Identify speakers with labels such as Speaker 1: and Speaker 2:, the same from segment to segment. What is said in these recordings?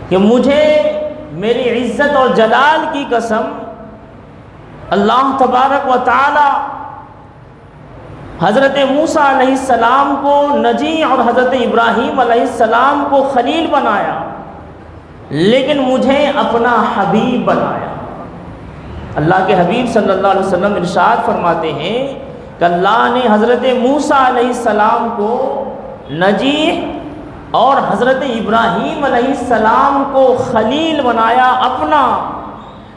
Speaker 1: کہ مجھے میری عزت اور جلال کی قسم اللہ تبارک و تعالی حضرت موسیٰ علیہ السلام کو نجی اور حضرت ابراہیم علیہ السلام کو خلیل بنایا، لیکن مجھے اپنا حبیب بنایا۔ اللہ کے حبیب صلی اللہ علیہ وسلم ارشاد فرماتے ہیں کہ اللہ نے حضرت موسیٰ علیہ السلام کو نجی اور حضرت ابراہیم علیہ السلام کو خلیل بنایا اپنا،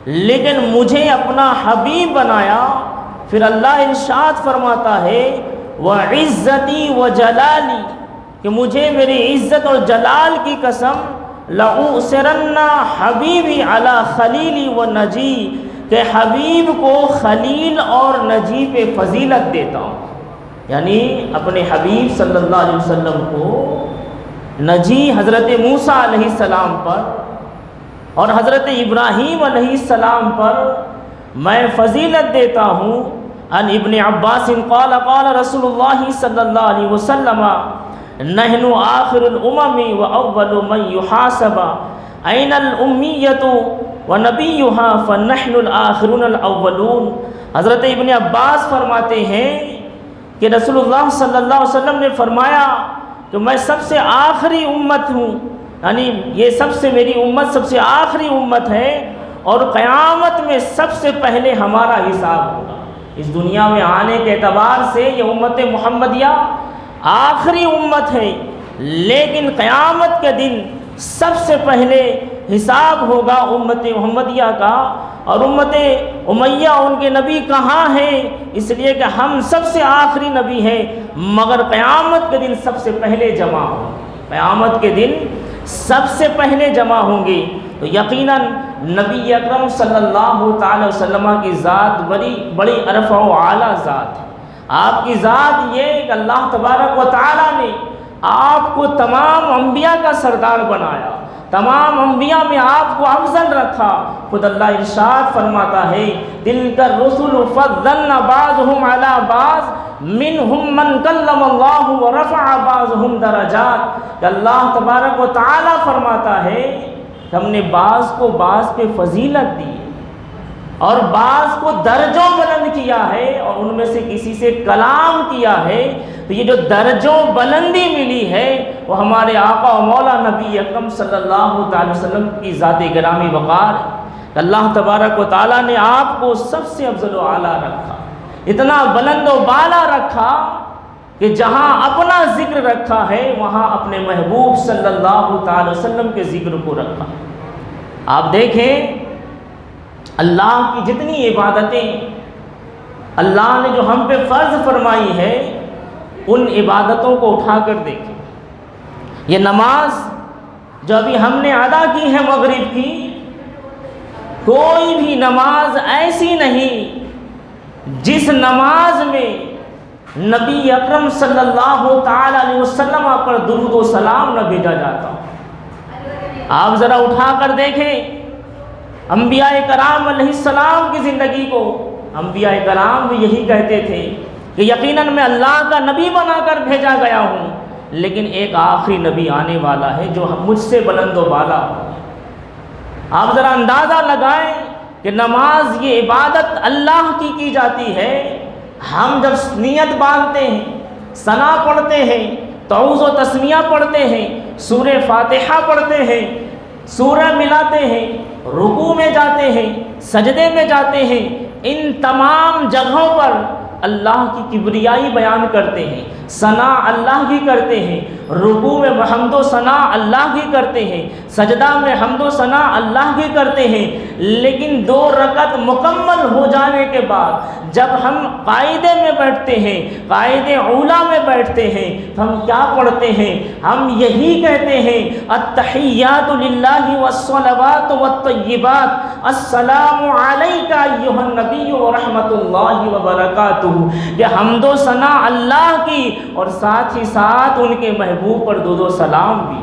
Speaker 1: لیکن مجھے اپنا حبیب بنایا۔ پھر اللہ ارشاد فرماتا ہے وَعِزَّتِي وَجَلَالِي، کہ مجھے میری عزت اور جلال کی قسم لَأُؤْثِرَنَّ حَبِيبِي عَلَى خَلِيلِي وَنَجِي، کہ حبیب کو خلیل اور نجی پہ فضیلت دیتا ہوں، یعنی اپنے حبیب صلی اللہ علیہ وسلم کو نجی حضرت موسیٰ علیہ السلام پر اور حضرت ابراہیم علیہ السلام پر میں فضیلت دیتا ہوں۔ عن ابن عباس قال قال رسول اللہ صلی اللہ علیہ وسلم نحن آخر الامم واول من يحاسب این الامیۃ ونبیها فنحن الاخرون الاولون۔ حضرت ابن عباس فرماتے ہیں کہ رسول اللہ صلی اللہ علیہ وسلم نے فرمایا کہ میں سب سے آخری امت ہوں، یعنی یہ سب سے میری امت سب سے آخری امت ہے، اور قیامت میں سب سے پہلے ہمارا حساب ہوگا۔ اس دنیا میں آنے کے اعتبار سے یہ امت محمدیہ آخری امت ہے، لیکن قیامت کے دن سب سے پہلے حساب ہوگا امت محمدیہ کا۔ اور امت امیہ ان کے نبی کہاں ہیں؟ اس لیے کہ ہم سب سے آخری نبی ہیں، مگر قیامت کے دن سب سے پہلے جمع ہوں گے، قیامت کے دن سب سے پہلے جمع ہوں گے۔ تو یقیناً نبی اکرم صلی اللہ تعالی وسلم کی ذات بڑی عرفہ و اعلیٰ ذات ہے۔ آپ کی ذات یہ کہ اللہ تبارک و تعالی نے آپ کو تمام انبیاء کا سردار بنایا، تمام انبیاء میں آپ کو افضل رکھا۔ خود اللہ ارشاد فرماتا ہے تلک الرسل فضلنا بعضهم على بعض منهم من کلم اللہ ورفع بعضهم درجات، کہ اللہ تبارک و تعالی فرماتا ہے کہ ہم نے بعض کو بعض پہ فضیلت دی اور بعض کو درجوں بلند کیا ہے، اور ان میں سے کسی سے کلام کیا ہے۔ تو یہ جو درجوں بلندی ملی ہے وہ ہمارے آقا و مولا نبی اکرم صلی اللہ تعالی وسلم کی ذات گرامی وقار ہے۔ اللہ تبارک و تعالیٰ نے آپ کو سب سے افضل و اعلیٰ رکھا، اتنا بلند و بالا رکھا کہ جہاں اپنا ذکر رکھا ہے وہاں اپنے محبوب صلی اللہ تعالی وسلم کے ذکر کو رکھا۔ آپ دیکھیں اللہ کی جتنی عبادتیں اللہ نے جو ہم پہ فرض فرمائی ہے، ان عبادتوں کو اٹھا کر دیکھیں۔ یہ نماز جو ابھی ہم نے ادا کی ہے مغرب کی، کوئی بھی نماز ایسی نہیں جس نماز میں نبی اکرم صلی اللہ تعالی علیہ وسلم پر درود و سلام نہ بھیجا جاتا۔ آپ ذرا اٹھا کر دیکھیں انبیاء کرام علیہ السلام کی زندگی کو۔ انبیاء کرام بھی یہی کہتے تھے کہ یقیناً میں اللہ کا نبی بنا کر بھیجا گیا ہوں، لیکن ایک آخری نبی آنے والا ہے جو مجھ سے بلند و بالا ہو۔ آپ ذرا اندازہ لگائیں کہ نماز یہ عبادت اللہ کی جاتی ہے۔ ہم جب نیت باندھتے ہیں، ثنا پڑھتے ہیں، تعوذ و تسمیہ پڑھتے ہیں، سورہ فاتحہ پڑھتے ہیں، سورہ ملاتے ہیں، رکوع میں جاتے ہیں، سجدے میں جاتے ہیں، ان تمام جگہوں پر اللہ کی کبریائی بیان کرتے ہیں، ثنا اللہ کی کرتے ہیں، رکوع میں حمد و ثنا اللہ کی کرتے ہیں، سجدہ میں حمد و ثنا اللہ کی کرتے ہیں، لیکن 2 رکعت مکمل ہو جانے کے بعد جب ہم قاعدے میں بیٹھتے ہیں، قاعدے اولیٰ میں بیٹھتے ہیں، تو ہم کیا پڑھتے ہیں؟ ہم یہی کہتے ہیں التحیات للہ والصلوات والطیبات السلام علیک ایھا النبی ورحمۃ اللہ وبرکاتہ، کہ حمد و ثنا اللہ کی اور ساتھ ہی ساتھ ان کے محبوب پر درود و سلام بھی،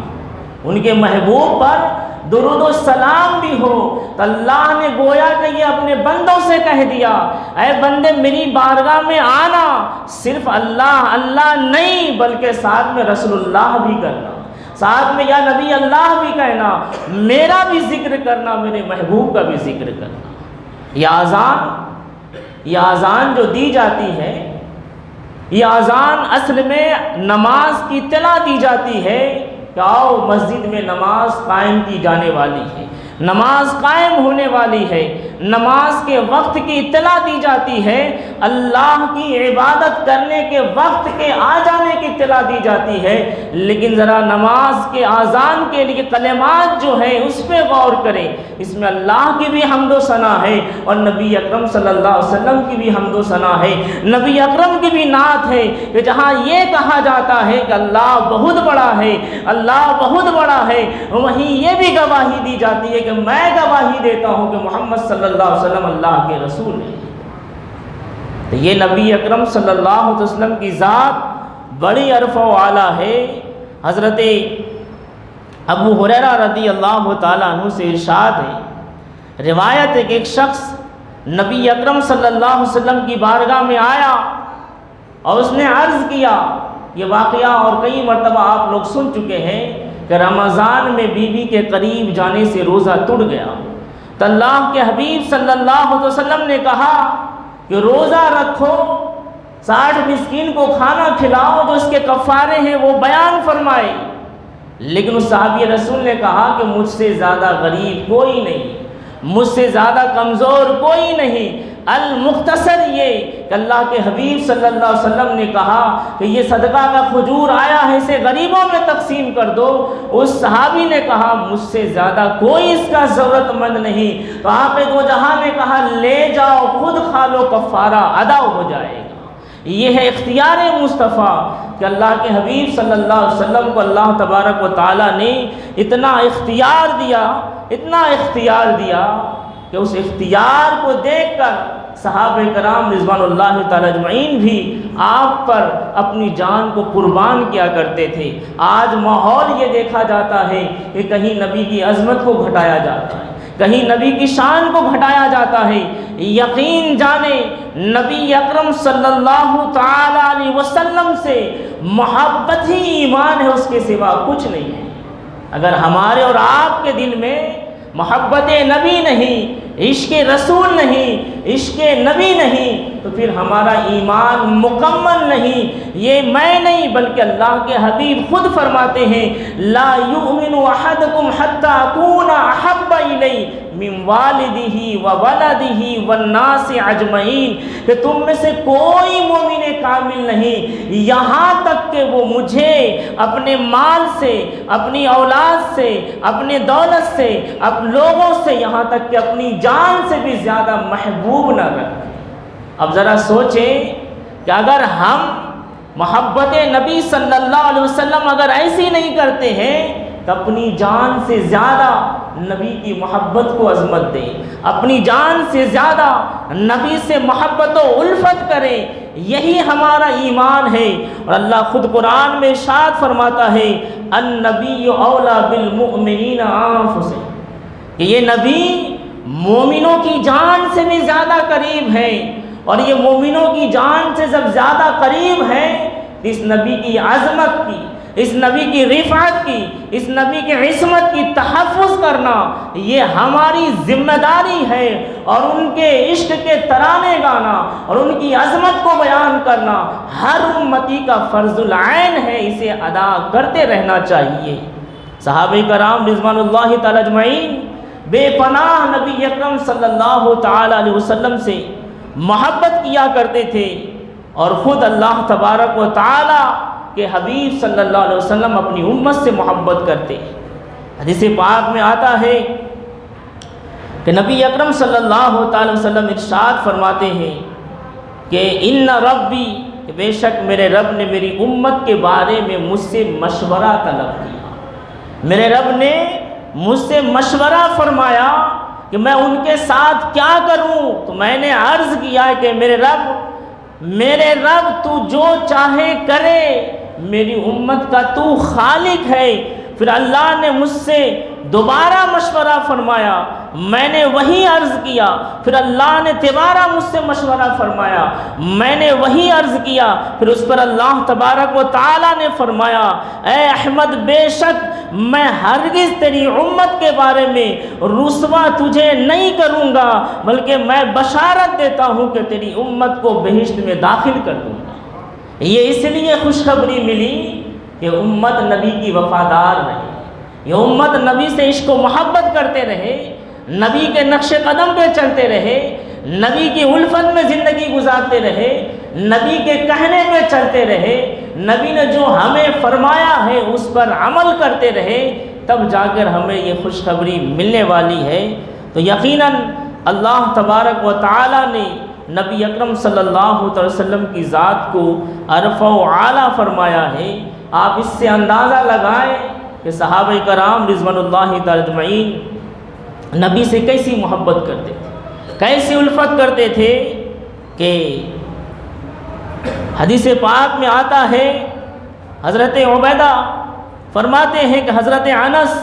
Speaker 1: ان کے محبوب پر درود و سلام بھی ہو۔ تو اللہ نے گویا کہ یہ اپنے بندوں سے کہہ دیا اے بندے میری بارگاہ میں آنا، صرف اللہ اللہ نہیں بلکہ ساتھ میں رسول اللہ بھی کرنا، ساتھ میں یا نبی اللہ بھی کہنا، میرا بھی ذکر کرنا، میرے محبوب کا بھی ذکر کرنا۔ یہ اذان جو دی جاتی ہے، یہ اذان اصل میں نماز کی اطلاع دی جاتی ہے کہ آؤ مسجد میں نماز قائم کی جانے والی ہے، نماز قائم ہونے والی ہے، نماز کے وقت کی اطلاع دی جاتی ہے، اللہ کی عبادت کرنے کے وقت کے آ جانے کی اطلاع دی جاتی ہے۔ لیکن ذرا نماز کے اذان کے لیے کلمات جو ہیں اس پہ غور کریں، اس میں اللہ کی بھی حمد و ثنا ہے اور نبی اکرم صلی اللہ علیہ وسلم کی بھی حمد و ثنا ہے، نبی اکرم کی بھی نعت ہے کہ جہاں یہ کہا جاتا ہے کہ اللہ بہت بڑا ہے، اللہ بہت بڑا ہے، وہیں یہ بھی گواہی دی جاتی ہے کہ میں گواہی دیتا ہوں کہ محمد صلی اللہ علیہ وسلم اللہ کے رسول ہیں۔ تو یہ نبی اکرم صلی اللہ علیہ وسلم کی ذات بڑی عرفہ و اعلیٰ ہے۔ حضرت ابو ہریرہ رضی اللہ تعالیٰ عنہ سے ارشاد ہے، روایت ہے کہ ایک شخص نبی اکرم صلی اللہ علیہ وسلم کی بارگاہ میں آیا اور اس نے عرض کیا، یہ واقعہ اور کئی مرتبہ آپ لوگ سن چکے ہیں کہ رمضان میں بیوی کے قریب جانے سے روزہ ٹوٹ گیا، تو اللہ کے حبیب صلی اللہ علیہ وسلم نے کہا کہ روزہ رکھو، 60 مسکین کو کھانا کھلاؤ، جو اس کے کفارے ہیں وہ بیان فرمائے۔ لیکن اس صحابی رسول نے کہا کہ مجھ سے زیادہ غریب کوئی نہیں، مجھ سے زیادہ کمزور کوئی نہیں۔ المختصر یہ کہ اللہ کے حبیب صلی اللہ علیہ وسلم نے کہا کہ یہ صدقہ کا کھجور آیا ہے، اسے غریبوں میں تقسیم کر دو۔ اس صحابی نے کہا مجھ سے زیادہ کوئی اس کا ضرورت مند نہیں، تو آپ دو جہاں نے کہا لے جاؤ، خود کھا لو، کفارہ ادا ہو جائے گا۔ یہ ہے اختیار مصطفیٰ کہ اللہ کے حبیب صلی اللہ علیہ وسلم کو اللہ تبارک و تعالیٰ نے اتنا اختیار دیا، اتنا اختیار دیا کہ اس اختیار کو دیکھ کر صحابہ کرام رضوان اللہ تعالی اجمعین بھی آپ پر اپنی جان کو قربان کیا کرتے تھے۔ آج ماحول یہ دیکھا جاتا ہے کہ کہیں نبی کی عظمت کو گھٹایا جاتا ہے، کہیں نبی کی شان کو گھٹایا جاتا ہے۔ یقین جانے نبی اکرم صلی اللہ تعالی علیہ وسلم سے محبت ہی ایمان ہے، اس کے سوا کچھ نہیں ہے۔ اگر ہمارے اور آپ کے دل میں محبت نبی نہیں، عشق رسول نہیں، عشق نبی نہیں، تو پھر ہمارا ایمان مکمل نہیں۔ یہ میں نہیں بلکہ اللہ کے حبیب خود فرماتے ہیں، لا یؤمن احدکم حتی اکون احب الیہ من والدہ وولدہ والناس اجمعین، کہ تم میں سے کوئی مومن کامل نہیں یہاں تک کہ وہ مجھے اپنے مال سے، اپنی اولاد سے، اپنے دولت سے، لوگوں سے، یہاں تک کہ اپنی جان سے بھی زیادہ محبوب نہ رکھے۔ اب ذرا سوچیں کہ اگر ہم محبت نبی صلی اللہ علیہ وسلم اگر ایسی نہیں کرتے ہیں تو اپنی جان سے زیادہ نبی کی محبت کو عظمت دیں، اپنی جان سے زیادہ نبی سے محبت و الفت کریں، یہی ہمارا ایمان ہے۔ اور اللہ خود قرآن میں ارشاد فرماتا ہے، النبی اولیٰ بالمؤمنین انفسہم، کہ یہ نبی مومنوں کی جان سے بھی زیادہ قریب ہے، اور یہ مومنوں کی جان سے جب زیادہ قریب ہے تو اس نبی کی عظمت کی، اس نبی کی رفعت کی، اس نبی کی عصمت کی تحفظ کرنا یہ ہماری ذمہ داری ہے، اور ان کے عشق کے ترانے گانا اور ان کی عظمت کو بیان کرنا ہر امتی کا فرض العین ہے، اسے ادا کرتے رہنا چاہیے۔ صحابہ کرام رضوان اللہ تعالی اجمعین بے پناہ نبی اکرم صلی اللہ تعالی علیہ وسلم سے محبت کیا کرتے تھے، اور خود اللہ تبارک و تعالی کے حبیب صلی اللہ علیہ وسلم اپنی امت سے محبت کرتے۔ حدیث پاک میں آتا ہے کہ نبی اکرم صلی اللہ تعالی وسلم ارشاد فرماتے ہیں کہ ان ربی، کہ بے شک میرے رب نے میری امت کے بارے میں مجھ سے مشورہ طلب کیا، میرے رب نے مجھ سے مشورہ فرمایا کہ میں ان کے ساتھ کیا کروں۔ تو میں نے عرض کیا کہ میرے رب تو جو چاہے کرے، میری امت کا تو خالق ہے۔ پھر اللہ نے مجھ سے دوبارہ مشورہ فرمایا میں نے وہی عرض کیا، پھر اللہ نے تبارہ مجھ سے مشورہ فرمایا، میں نے وہی عرض کیا، پھر اس پر اللہ تبارک و تعالی نے فرمایا اے احمد بے شک میں ہرگز تیری امت کے بارے میں رسوا تجھے نہیں کروں گا، بلکہ میں بشارت دیتا ہوں کہ تیری امت کو بہشت میں داخل کر دوں گا۔ یہ اس لیے خوشخبری ملی کہ امت نبی کی وفادار رہے، یہ امت نبی سے عشق و محبت کرتے رہے، نبی کے نقش قدم پہ چلتے رہے، نبی کی الفت میں زندگی گزارتے رہے، نبی کے کہنے پہ چلتے رہے، نبی نے جو ہمیں فرمایا ہے اس پر عمل کرتے رہے، تب جا کر ہمیں یہ خوشخبری ملنے والی ہے۔ تو یقیناً اللہ تبارک و تعالی نے نبی اکرم صلی اللہ علیہ وسلم کی ذات کو عرفہ و اعلیٰ فرمایا ہے۔ آپ اس سے اندازہ لگائیں کہ صحابہ کرام رضوان اللہ تعالی اجمعین نبی سے کیسی محبت کرتے تھے، کیسی الفت کرتے تھے کہ حدیث پاک میں آتا ہے، حضرت عبیدہ فرماتے ہیں کہ حضرت انس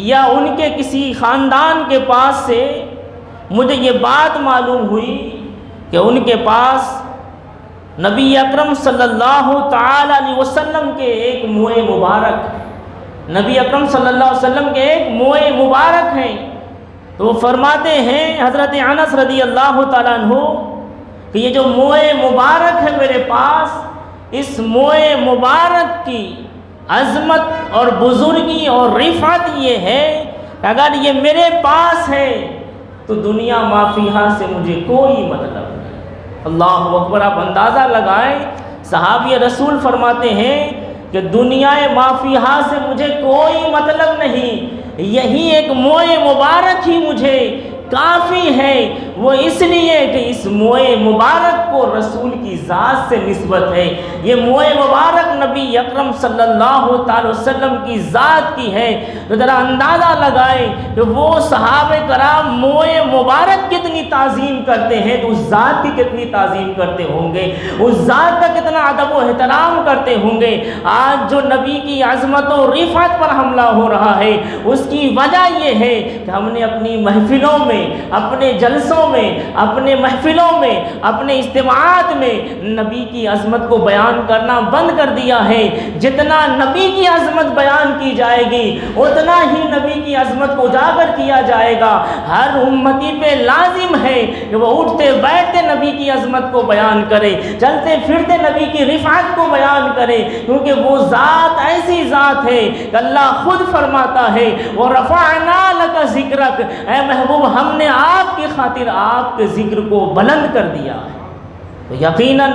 Speaker 1: یا ان کے کسی خاندان کے پاس سے مجھے یہ بات معلوم ہوئی کہ ان کے پاس نبی اکرم صلی اللہ تعالی علیہ وسلم کے ایک موئے مبارک، نبی اکرم صلی اللہ علیہ وسلم کے ایک موئے مبارک ہیں۔ تو وہ فرماتے ہیں حضرت انس رضی اللہ تعالیٰ عنہ کہ یہ جو موئے مبارک ہے میرے پاس، اس موئے مبارک کی عظمت اور بزرگی اور رفعت یہ ہے کہ اگر یہ میرے پاس ہے تو دنیا ما فیہا سے مجھے کوئی مطلب نہیں۔ اللہ اکبر! آپ اندازہ لگائیں، صحابی رسول فرماتے ہیں کہ دنیا ما فیہا سے مجھے کوئی مطلب نہیں، یہی ایک موئے مبارک ہی مجھے کافی ہے۔ وہ اس لیے کہ اس موئے مبارک کو رسول کی ذات سے نسبت ہے، یہ موئے مبارک نبی اکرم صلی اللہ تعالی وسلم کی ذات کی ہے۔ تو ذرا اندازہ لگائیں کہ وہ صحابہ کرام موئے مبارک کتنی تعظیم کرتے ہیں تو اس ذات کی کتنی تعظیم کرتے ہوں گے، اس ذات کا کتنا ادب و احترام کرتے ہوں گے۔ آج جو نبی کی عظمت و رفعت پر حملہ ہو رہا ہے اس کی وجہ یہ ہے کہ ہم نے اپنی محفلوں میں، اپنے جلسوں میں، اپنے محفلوں میں، اپنے اجتماعات میں نبی کی عظمت کو بیان کرنا بند کر دیا ہے۔ جتنا نبی کی عظمت بیان کی جائے گی اتنا ہی نبی کی عظمت کو اجاگر کیا جائے گا۔ ہر امتی پہ لازم ہے کہ وہ اٹھتے بیٹھتے نبی کی عظمت کو بیان کرے، چلتے پھرتے نبی کی رفعت کو بیان کرے، کیونکہ وہ ذات ایسی ذات ہے کہ اللہ خود فرماتا ہے وَرَفَعْنَا لَكَ ذِكْرَكَ، اے محبوب ہم نے آپ کی خاطر آپ کے ذکر کو بلند کر دیا ہے۔ تو یقیناً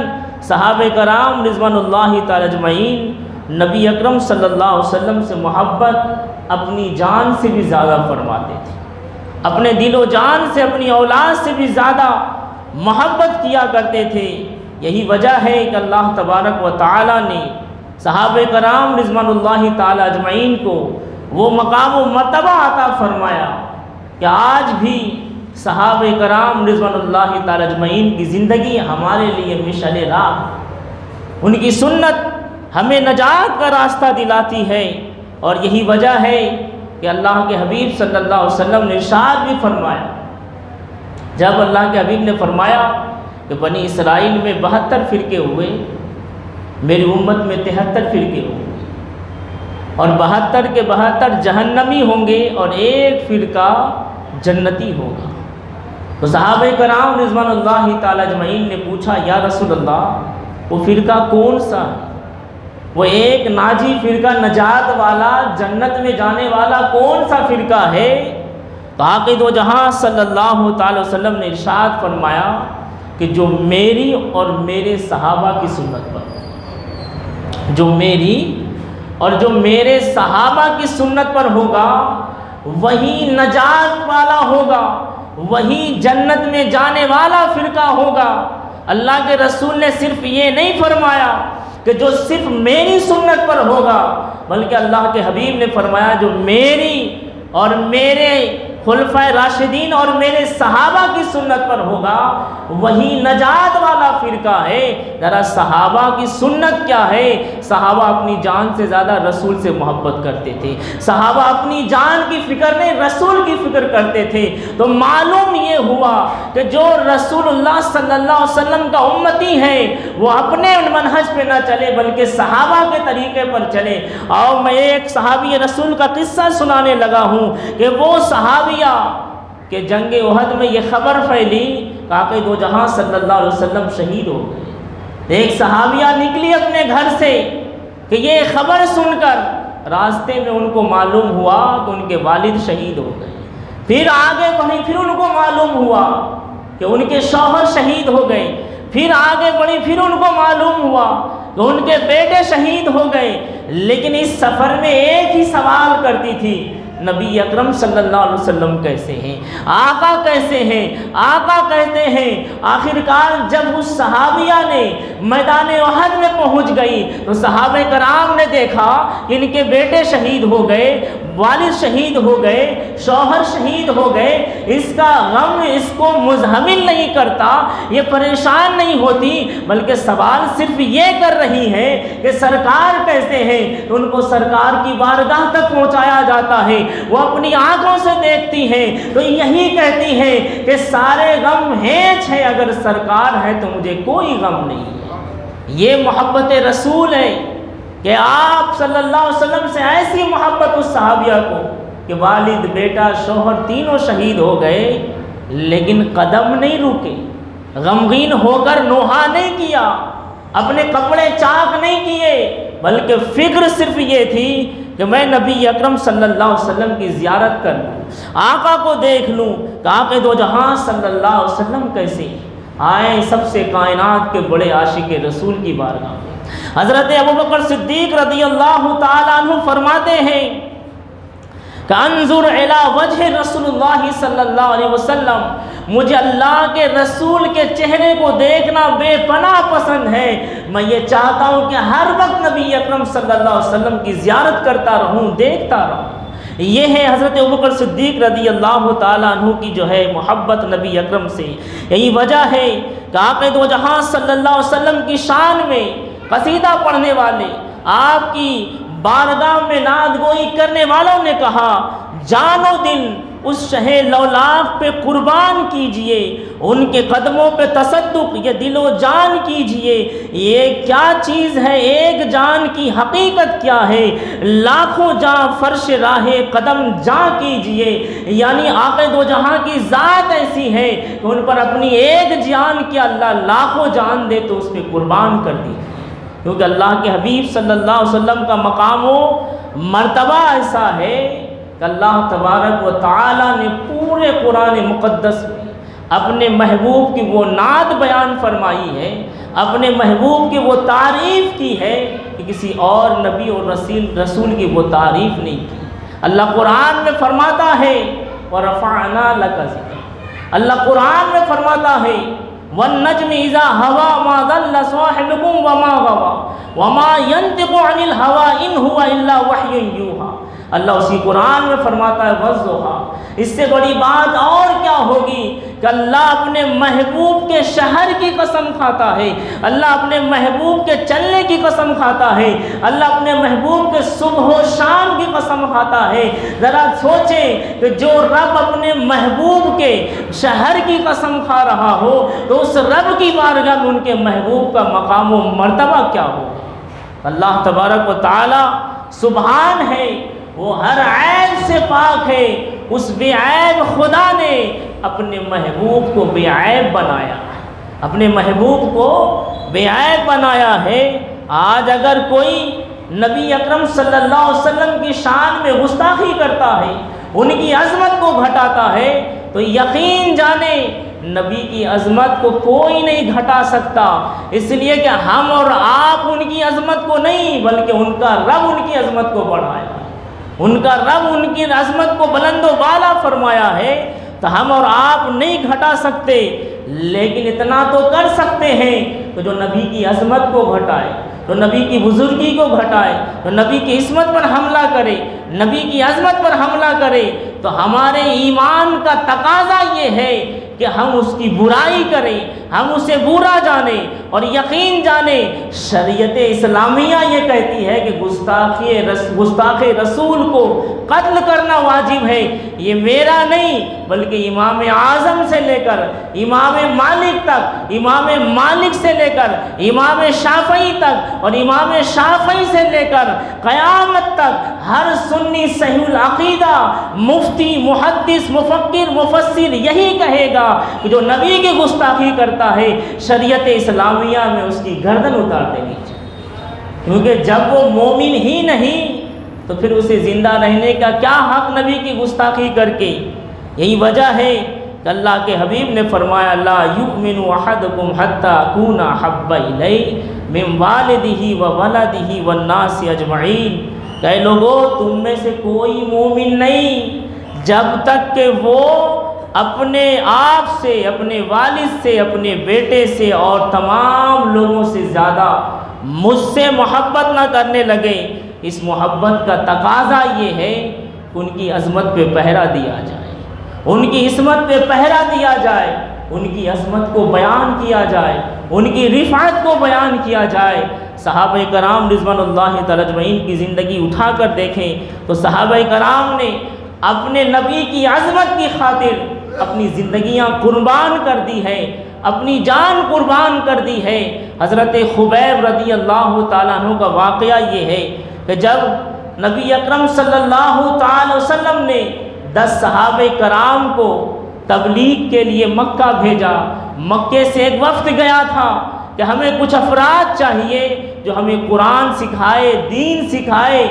Speaker 1: صحابہ کرام رضوان اللہ تعالی اجمعین نبی اکرم صلی اللہ علیہ وسلم سے محبت اپنی جان سے بھی زیادہ فرماتے تھے، اپنے دل و جان سے، اپنی اولاد سے بھی زیادہ محبت کیا کرتے تھے۔ یہی وجہ ہے کہ اللہ تبارک و تعالی نے صحابہ کرام رضوان اللہ تعالی اجمعین کو وہ مقام و مرتبہ عطا فرمایا کہ آج بھی صحابہ کرام رضوان اللہ تعالی اجمعین کی زندگی ہمارے لیے مشعل راہ، ان کی سنت ہمیں نجات کا راستہ دلاتی ہے۔ اور یہی وجہ ہے کہ اللہ کے حبیب صلی اللہ علیہ وسلم نے ارشاد بھی فرمایا، جب اللہ کے حبیب نے فرمایا کہ بنی اسرائیل میں 72 فرقے ہوئے، میری امت میں 73 فرقے ہوئے، اور 72 کے 72 جہنمی ہوں گے اور ایک فرقہ جنتی ہوگا۔ تو صحابہ کرام رضوان اللہ تعالی اجمعین نے پوچھا یا رسول اللہ وہ فرقہ کون سا ہے، وہ ایک ناجی فرقہ نجات والا جنت میں جانے والا کون سا فرقہ ہے؟ تو عاقد و جہاں صلی اللہ تعالی وسلم نے ارشاد فرمایا کہ جو میری اور میرے صحابہ کی سنت پر، جو میری اور جو میرے صحابہ کی سنت پر ہوگا وہی نجات والا ہوگا، وہی جنت میں جانے والا فرقہ ہوگا۔ اللہ کے رسول نے صرف یہ نہیں فرمایا کہ جو صرف میری سنت پر ہوگا، بلکہ اللہ کے حبیب نے فرمایا جو میری اور میرے خلفائے راشدین اور میرے صحابہ کی سنت پر ہوگا وہی نجات والا فرقہ ہے۔ ذرا صحابہ کی سنت کیا ہے؟ صحابہ اپنی جان سے زیادہ رسول سے محبت کرتے تھے، صحابہ اپنی جان کی فکر نہیں رسول کی فکر کرتے تھے۔ تو معلوم یہ ہوا کہ جو رسول اللہ صلی اللہ علیہ وسلم کا امتی ہے وہ اپنے منہج پہ نہ چلے بلکہ صحابہ کے طریقے پر چلے۔ اور میں ایک صحابی رسول کا قصہ سنانے لگا ہوں کہ وہ صحابیہ کہ جنگ احد میں یہ خبر پھیلی کہ آقا دو جہاں صلی اللہ علیہ وسلم شہید ہو گئے۔ ایک صحابیہ نکلی اپنے گھر سے کہ یہ خبر سن کر راستے میں ان کو معلوم ہوا کہ ان کے والد شہید ہو گئے۔ پھر آگے بڑھی، پھر ان کو معلوم ہوا کہ ان کے شوہر شہید ہو گئے۔ پھر آگے بڑھی، پھر ان کو معلوم ہوا کہ ان کے بیٹے شہید ہو گئے۔ لیکن اس سفر میں ایک ہی سوال کرتی تھی، نبی اکرم صلی اللہ علیہ وسلم کیسے ہیں، آقا کیسے ہیں، آقا کہتے ہیں۔ آخرکار جب اس صحابیہ نے میدان احد میں پہنچ گئی تو صحابہ کرام نے دیکھا کہ ان کے بیٹے شہید ہو گئے، والد شہید ہو گئے، شوہر شہید ہو گئے۔ اس کا غم اس کو مزہمل نہیں کرتا، یہ پریشان نہیں ہوتی، بلکہ سوال صرف یہ کر رہی ہے کہ سرکار کیسے ہیں۔ تو ان کو سرکار کی بارگاہ تک پہنچایا جاتا ہے، وہ اپنی آنکھوں سے دیکھتی ہیں تو یہی کہتی ہے کہ سارے غم ہیچ ہے، اگر سرکار ہے تو مجھے کوئی غم نہیں ہے۔ یہ محبت رسول ہے کہ آپ صلی اللہ علیہ وسلم سے ایسی محبت اس صحابیہ کو کہ والد، بیٹا، شوہر تینوں شہید ہو گئے لیکن قدم نہیں روکے، غمگین ہو کر نوحہ نہیں کیا، اپنے کپڑے چاک نہیں کیے، بلکہ فکر صرف یہ تھی کہ میں نبی اکرم صلی اللہ علیہ وسلم کی زیارت کر لوں، آقا کو دیکھ لوں کہ آقا دو جہاں صلی اللہ علیہ وسلم کیسے آئے سب سے کائنات کے بڑے عاشق رسول کی بارگاہ میں۔ حضرت ابوبکر صدیق رضی اللہ تعالیٰ عنہ فرماتے ہیں کہ انظر الی وجہ رسول اللہ صلی اللہ علیہ وسلم، مجھے اللہ کے رسول کے چہرے کو دیکھنا بے پناہ پسند ہے۔ میں یہ چاہتا ہوں کہ ہر وقت نبی اکرم صلی اللہ علیہ وسلم کی زیارت کرتا رہوں، دیکھتا رہوں۔ یہ ہے حضرت ابوبکر صدیق رضی اللہ تعالیٰ عنہ کی جو ہے محبت نبی اکرم سے۔ یہی وجہ ہے کہ آقا دو جہاں صلی اللہ علیہ وسلم کی شان میں قصیدہ پڑھنے والے، آپ کی بارگاہ میں نعت گوئی کرنے والوں نے کہا، جان و دل اس شہ لولاف پہ قربان کیجئے، ان کے قدموں پہ تصدق یہ دل و جان کیجئے۔ یہ کیا چیز ہے، ایک جان کی حقیقت کیا ہے، لاکھوں جاں فرش راہ قدم جاں کیجئے۔ یعنی آقا دو جہاں کی ذات ایسی ہے کہ ان پر اپنی ایک جان کی اللہ لاکھوں جان دے تو اس پہ قربان کر دیجئے، کیونکہ اللہ کے حبیب صلی اللہ علیہ وسلم کا مقام و مرتبہ ایسا ہے کہ اللہ تبارک و تعالیٰ نے پورے قرآن مقدس میں اپنے محبوب کی وہ نعت بیان فرمائی ہے، اپنے محبوب کی وہ تعریف کی ہے کہ کسی اور نبی اور رسول کی وہ تعریف نہیں کی۔ اللہ قرآن میں فرماتا ہے وَرَفَعْنَا لَكَ ذِكْرَكَ، اللہ قرآن میں فرماتا ہے وَالنَّجْمِ إِذَا هَوَىٰ مَا ضَلَّ صَاحِبُكُمْ وَمَا غَوَىٰ وَمَا يَنطِقُ عَنِ الْهَوَىٰ إِنْ هُوَ إِلَّا وَحْيٌ يُوحَىٰ۔ اللہ اسی قرآن میں فرماتا ہے وَالضُّحَىٰ۔ اس سے بڑی بات اور کیا ہوگی کہ اللہ اپنے محبوب کے شہر کی قسم کھاتا ہے، اللہ اپنے محبوب کے چلنے کی قسم کھاتا ہے، اللہ اپنے محبوب کے صبح و شام کی قسم کھاتا ہے۔ ذرا سوچیں کہ جو رب اپنے محبوب کے شہر کی قسم کھا رہا ہو تو اس رب کی بارگاہ میں ان کے محبوب کا مقام و مرتبہ کیا ہوگا۔ اللہ تبارک و تعالی سبحان ہے، وہ ہر عیب سے پاک ہے، اس بے عیب خدا نے اپنے محبوب کو بے عیب بنایا، اپنے محبوب کو بے عیب بنایا ہے۔ آج اگر کوئی نبی اکرم صلی اللہ علیہ وسلم کی شان میں گستاخی کرتا ہے، ان کی عظمت کو گھٹاتا ہے، تو یقین جانے نبی کی عظمت کو کوئی نہیں گھٹا سکتا، اس لیے کہ ہم اور آپ ان کی عظمت کو نہیں بلکہ ان کا رب ان کی عظمت کو بڑھایا، ان کا رب ان کی عظمت کو بلند و بالا فرمایا ہے، تو ہم اور آپ نہیں گھٹا سکتے، لیکن اتنا تو کر سکتے ہیں کہ جو نبی کی عظمت کو گھٹائے، تو نبی کی بزرگی کو گھٹائے، تو نبی کی عصمت پر حملہ کرے، نبی کی عظمت پر حملہ کرے، تو ہمارے ایمان کا تقاضا یہ ہے کہ ہم اس کی برائی کریں، ہم اسے برا جانیں اور یقین جانیں شریعت اسلامیہ یہ کہتی ہے کہ گستاخ رسول کو قتل کرنا واجب ہے۔ یہ میرا نہیں بلکہ امام اعظم سے لے کر امام مالک تک، امام مالک سے لے کر امام شافعی تک، اور امام شافعی سے لے کر قیامت تک ہر سنی صحیح العقیدہ مفتی محدث مفکر مفسر یہی کہے گا کہ جو نبی کی گستاخی کرتا ہے شریعت اسلامیہ میں اس کی گردن اتار دینی چاہیے، کیونکہ جب وہ مومن ہی نہیں تو پھر اسے زندہ رہنے کا کیا حق نبی کی گستاخی کر کے۔ یہی وجہ ہے کہ اللہ کے حبیب نے فرمایا لا یؤمن احدکم حتی اکون احب الیہ من والدہ وولدہ والناس اجمعین، کہ اے لوگو تم میں سے کوئی مومن نہیں جب تک کہ وہ اپنے آپ سے، اپنے والد سے، اپنے بیٹے سے اور تمام لوگوں سے زیادہ مجھ سے محبت نہ کرنے لگے۔ اس محبت کا تقاضا یہ ہے کہ ان کی عظمت پہ پہرا دیا جائے، ان کی عصمت پہ پہرا دیا جائے، ان کی عظمت کو بیان کیا جائے، ان کی رفعت کو بیان کیا جائے۔ صحابہ کرام رضوان اللہ تعالی اجمعین کی زندگی اٹھا کر دیکھیں تو صحابہ کرام نے اپنے نبی کی عظمت کی خاطر اپنی زندگیاں قربان کر دی ہے، اپنی جان قربان کر دی ہے۔ حضرت خبیب رضی اللہ تعالیٰ عنہ کا واقعہ یہ ہے کہ جب نبی اکرم صلی اللہ تعالی وسلم نے 10 صحابہ کرام کو تبلیغ کے لیے مکہ بھیجا، مکے سے ایک وفد گیا تھا کہ ہمیں کچھ افراد چاہیے جو ہمیں قرآن سکھائے، دین سکھائے،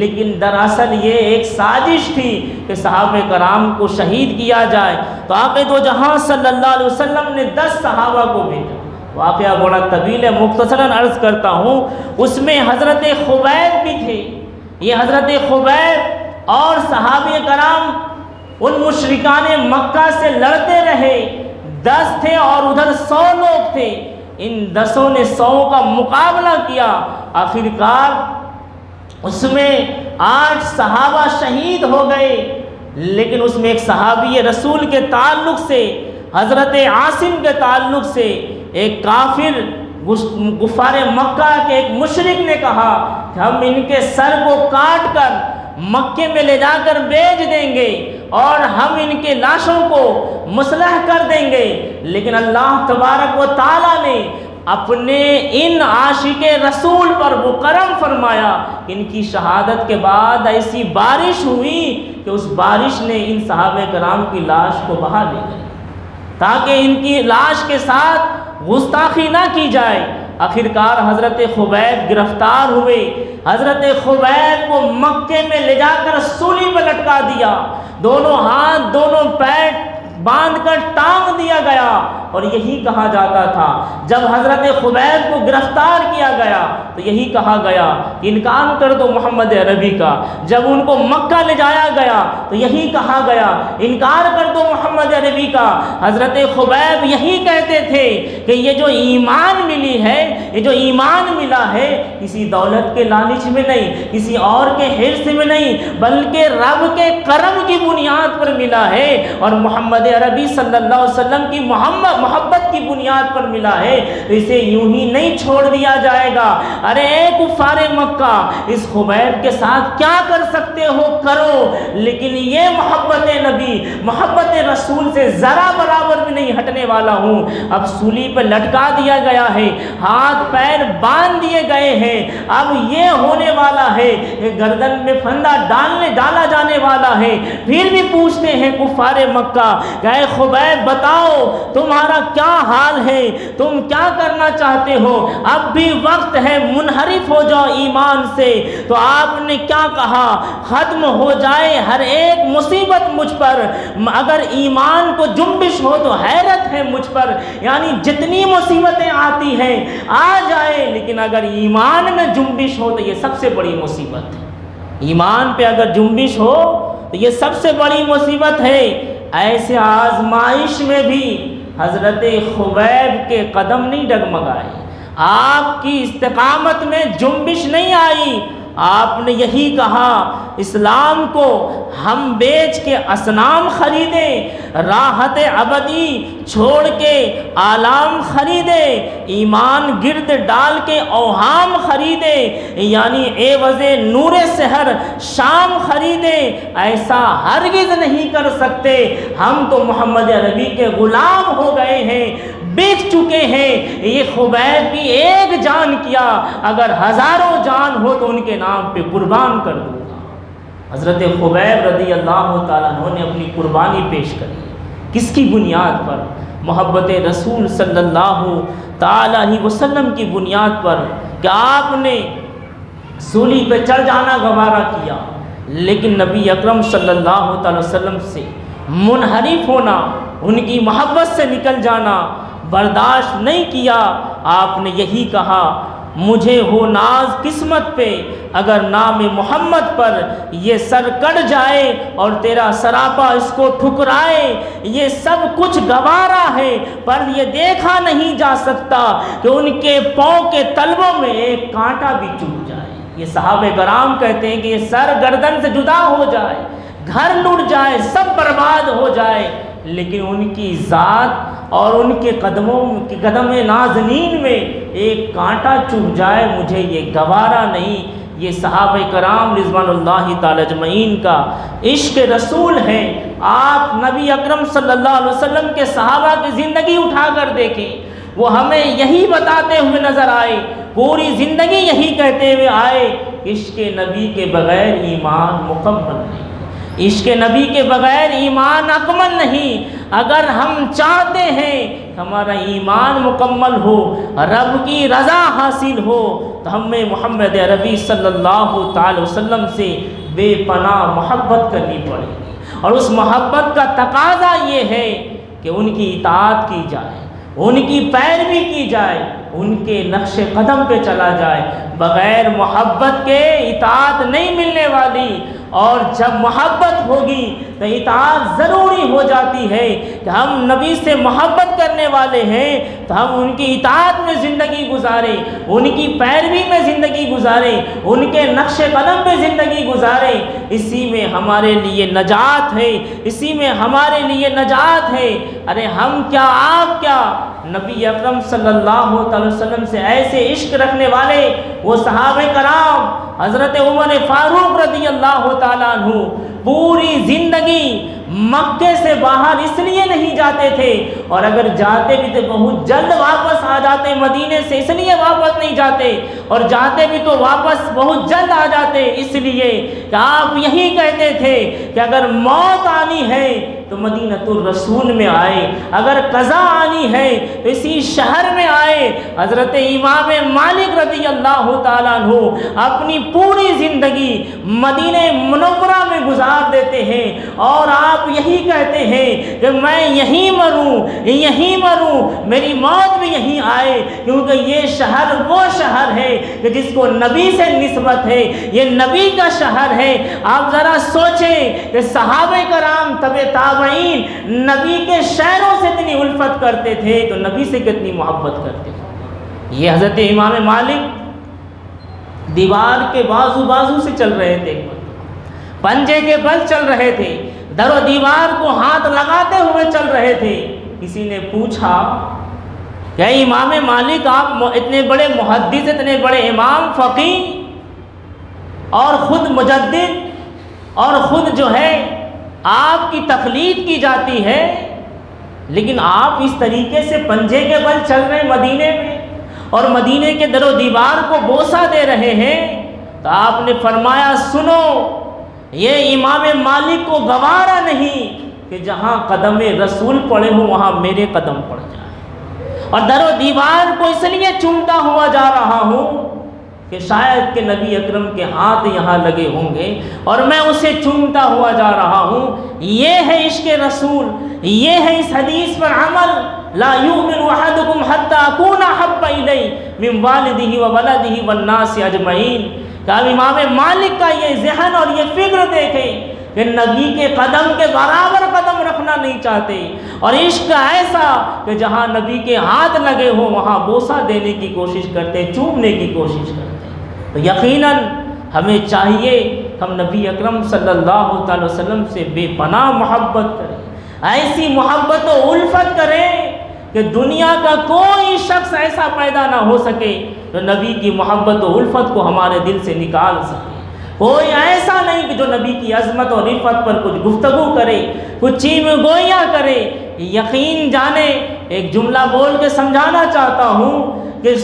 Speaker 1: لیکن دراصل یہ ایک سازش تھی کہ صحابہ کرام کو شہید کیا جائے۔ تو آقا دو جہاں صلی اللہ علیہ وسلم نے 10 صحابہ کو بھیجا۔ واقعہ بڑا طویل ہے، مختصراً عرض کرتا ہوں۔ اس میں حضرت خبیب بھی تھے۔ یہ حضرت خبیب اور صحابہ کرام ان مشرکان مکہ سے لڑتے رہے، 10 تھے اور ادھر 100 لوگ تھے۔ ان 10 نے 100 کا مقابلہ کیا، آخرکار اس میں 8 صحابہ شہید ہو گئے، لیکن اس میں ایک صحابی رسول کے تعلق سے، حضرت عاصم کے تعلق سے ایک کافر کفار مکہ کے ایک مشرک نے کہا کہ ہم ان کے سر کو کاٹ کر مکے میں لے جا کر بیچ دیں گے اور ہم ان کے لاشوں کو مسلح کر دیں گے، لیکن اللہ تبارک و تعالیٰ نے اپنے ان عاشق رسول پر وہ کرم فرمایا کہ ان کی شہادت کے بعد ایسی بارش ہوئی کہ اس بارش نے ان صحابہ کرام کی لاش کو بہا لے گئی تاکہ ان کی لاش کے ساتھ گستاخی نہ کی جائے۔ آخرکار حضرت خبیب گرفتار ہوئے، حضرت خبیب کو مکے میں لے جا کر سولی پہ لٹکا دیا، دونوں ہاتھ دونوں پیر باندھ کر ٹانگ دیا گیا، اور یہی کہا جاتا تھا جب حضرت خبیب کو گرفتار کیا گیا تو یہی کہا گیا کہ انکار کر دو محمد عربی کا۔ جب ان کو مکہ لے جایا گیا تو یہی کہا گیا انکار کر دو محمد عربی کا۔ حضرت خبیب یہی کہتے تھے کہ یہ جو ایمان ملی ہے، یہ جو ایمان ملا ہے کسی دولت کے لالچ میں نہیں، کسی اور کے حرص میں نہیں، بلکہ رب کے کرم کی بنیاد پر ملا ہے، اور محمد عربی صلی اللہ علیہ وسلم کی محبت کی بنیاد پر ملا ہے، تو اسے یوں ہی نہیں چھوڑ دیا جائے گا۔ ارے اے کفار مکہ، اس خبیب کے ساتھ کیا کر سکتے ہو کرو، لیکن یہ محبت نبی، محبت رسول سے ذرا برابر بھی نہیں ہٹنے والا ہوں۔ اب سولی پہ لٹکا دیا گیا ہے، ہاتھ پیر باندھ دیے گئے ہیں، اب یہ ہونے والا ہے کہ گردن میں پھندا ڈالا جانے والا ہے۔ پھر بھی پوچھتے ہیں کفار مکہ کہ اے خبیب بتاؤ تمہارا کیا حال ہے، تم کیا کرنا چاہتے ہو، اب بھی وقت ہے، منحرف ہو جاؤ ایمان سے۔ تو آپ نے کیا کہا، ختم ہو جائے ہر ایک مصیبت مجھ پر، اگر ایمان کو جنبش ہو تو حیرت ہے مجھ پر، یعنی جتنی مصیبتیں آتی ہیں آ جائے، لیکن اگر ایمان میں جنبش ہو تو یہ سب سے بڑی مصیبت ہے۔ ایمان پہ اگر جنبش ہو تو یہ سب سے بڑی مصیبت ہے۔ ایسے آزمائش میں بھی حضرت خبیب کے قدم نہیں ڈگمگائے، آپ کی استقامت میں جنبش نہیں آئی، آپ نے یہی کہا اسلام کو ہم بیچ کے اصنام خریدیں، راحت ابدی چھوڑ کے آلام خریدیں، ایمان گرد ڈال کے اوہام خریدیں، یعنی عوض نور سحر شام خریدیں، ایسا ہرگز نہیں کر سکتے۔ ہم تو محمد عربی کے غلام ہو گئے ہیں، بیچ چکے ہیں۔ یہ خبیب بھی ایک جان کیا، اگر ہزاروں جان ہو تو ان کے نام پہ قربان کر دوں گا۔ حضرت خبیب رضی اللہ تعالیٰ عنہ نے اپنی قربانی پیش کری، کس کی بنیاد پر؟ محبت رسول صلی اللہ تعالیٰ علیہ وسلم کی بنیاد پر، کہ آپ نے سولی پہ چڑھ جانا گوارا کیا، لیکن نبی اکرم صلی اللہ تعالیٰ وسلم سے منحرف ہونا، ان کی محبت سے نکل جانا برداشت نہیں کیا۔ آپ نے یہی کہا مجھے ہو ناز قسمت پہ، اگر نام محمد پر یہ سر کٹ جائے اور تیرا سراپا اس کو ٹھکرائے، یہ سب کچھ گوارا ہے، پر یہ دیکھا نہیں جا سکتا کہ ان کے پاؤں کے تلووں میں ایک کانٹا بھی چبھ جائے۔ یہ صحابہ کرام کہتے ہیں کہ یہ سر گردن سے جدا ہو جائے، گھر لٹ جائے، سب برباد ہو جائے، لیکن ان کی ذات اور ان کے قدم نازنین میں ایک کانٹا چبھ جائے، مجھے یہ گوارا نہیں۔ یہ صحابہ کرام رضوان اللہ تعالی اجمعین کا عشق رسول ہے۔ آپ نبی اکرم صلی اللہ علیہ وسلم کے صحابہ کی زندگی اٹھا کر دیکھیں، وہ ہمیں یہی بتاتے ہوئے نظر آئے، پوری زندگی یہی کہتے ہوئے آئے، عشق نبی کے بغیر ایمان مکمل نہیں، عشق نبی کے بغیر ایمان اکمل نہیں۔ اگر ہم چاہتے ہیں کہ ہمارا ایمان مکمل ہو، رب کی رضا حاصل ہو، تو ہمیں محمد عربی صلی اللہ تعالی وسلم سے بے پناہ محبت کرنی پڑے گی، اور اس محبت کا تقاضا یہ ہے کہ ان کی اطاعت کی جائے، ان کی پیروی کی جائے، ان کے نقش قدم پہ چلا جائے۔ بغیر محبت کے اطاعت نہیں ملنے والی، اور جب محبت ہوگی تو اطاعت ضروری ہو جاتی ہے کہ ہم نبی سے محبت کرنے والے ہیں تو ہم ان کی اطاعت میں زندگی گزاریں، ان کی پیروی میں زندگی گزاریں، ان کے نقش قدم میں زندگی گزاریں۔ اسی میں ہمارے لیے نجات ہے، اسی میں ہمارے لیے نجات ہے۔ ارے ہم کیا، آپ کیا، نبی اکرم صلی اللہ علیہ وسلم سے ایسے عشق رکھنے والے وہ صحابہ کرام، حضرت عمر فاروق رضی اللہ تعالیٰ عنہ پوری زندگی مکے سے باہر اس لیے نہیں جاتے تھے، اور اگر جاتے بھی تو بہت جلد واپس آ جاتے، مدینے سے اس لیے واپس نہیں جاتے، اور جاتے بھی تو واپس بہت جلد آ جاتے، اس لیے کہ آپ یہی کہتے تھے کہ اگر موت آنی ہے تو مدینۃ الرسول میں آئے، اگر قضا آنی ہے تو اسی شہر میں آئے۔ حضرت امام مالک رضی اللہ تعالیٰ عنہ اپنی پوری زندگی مدینہ منورہ میں گزار دیتے ہیں، اور آپ یہی کہتے ہیں کہ میں یہیں مروں، میری موت بھی یہیں آئے، کیونکہ یہ شہر وہ شہر ہے کہ جس کو نبی سے نسبت ہے، یہ نبی کا شہر ہے۔ آپ ذرا سوچیں کہ صحابہ کرام تابعین نبی کے شہروں سے اتنی الفت کرتے تھے تو نبی سے کتنی محبت کرتے تھے۔ یہ حضرت امام مالک دیوار کے بازو سے چل رہے تھے، پنجے کے بل چل رہے تھے، در و دیوار کو ہاتھ لگاتے ہوئے چل رہے تھے۔ کسی نے پوچھا کہ امام مالک آپ اتنے بڑے محدث، اتنے بڑے امام فقیہ اور خود مجدد، اور خود جو ہے آپ کی تقلید کی جاتی ہے، لیکن آپ اس طریقے سے پنجے کے بل چل رہے ہیں مدینے میں، اور مدینے کے در و دیوار کو بوسہ دے رہے ہیں؟ تو آپ نے فرمایا سنو، یہ امام مالک کو گوارا نہیں کہ جہاں قدم رسول پڑے ہوں وہاں میرے قدم پڑ جائے، اور در و دیوار کو اس لیے چومتا ہوا جا رہا ہوں کہ شاید کہ نبی اکرم کے ہاتھ یہاں لگے ہوں گے اور میں اسے چومتا ہوا جا رہا ہوں۔ یہ ہے عشق رسول، یہ ہے اس حدیث پر عمل، لا یؤمن احدکم حتی اکون احب الیہ من والدہ وولدہ والناس اجمعین۔ کہ امام مالک کا یہ ذہن اور یہ فکر دیکھیں کہ نبی کے قدم کے برابر قدم رکھنا نہیں چاہتے، اور عشق ایسا کہ جہاں نبی کے ہاتھ لگے ہوں وہاں بوسہ دینے کی کوشش کرتے، چومنے کی کوشش کرتے۔ تو یقیناً ہمیں چاہیے ہم نبی اکرم صلی اللہ تعالی وسلم سے بے پناہ محبت کریں، ایسی محبت و الفت کریں کہ دنیا کا کوئی شخص ایسا پیدا نہ ہو سکے جو نبی کی محبت و الفت کو ہمارے دل سے نکال سکے۔ کوئی ایسا نہیں کہ جو نبی کی عظمت اور رفعت پر کچھ گفتگو کرے، کچھ چیم گوئیاں کرے۔ یقین جانے، ایک جملہ بول کے سمجھانا چاہتا ہوں کہ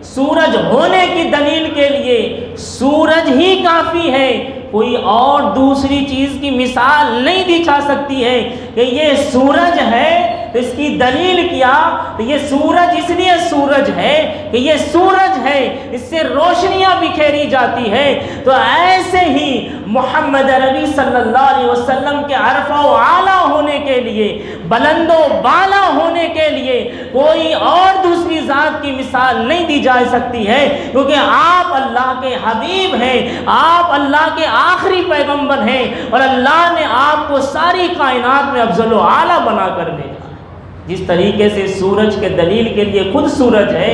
Speaker 1: سورج ہونے کی دلیل کے لیے سورج ہی کافی ہے، کوئی اور دوسری چیز کی مثال نہیں دکھا سکتی ہے کہ یہ سورج ہے۔ تو اس کی دلیل کیا؟ تو یہ سورج اس لیے سورج ہے کہ یہ سورج ہے، اس سے روشنیاں بکھیری جاتی ہے۔ تو ایسے ہی محمد عربی صلی اللہ علیہ وسلم کے عرفہ و اعلیٰ ہونے کے لیے، بلند و بالا ہونے کے لیے کوئی اور دوسری ذات کی مثال نہیں دی جا سکتی ہے، کیونکہ آپ اللہ کے حبیب ہیں، آپ اللہ کے آخری پیغمبر ہیں، اور اللہ نے آپ کو ساری کائنات میں افضل و اعلیٰ بنا کر بھیجا۔ جس طریقے سے سورج کے دلیل کے لیے خود سورج ہے،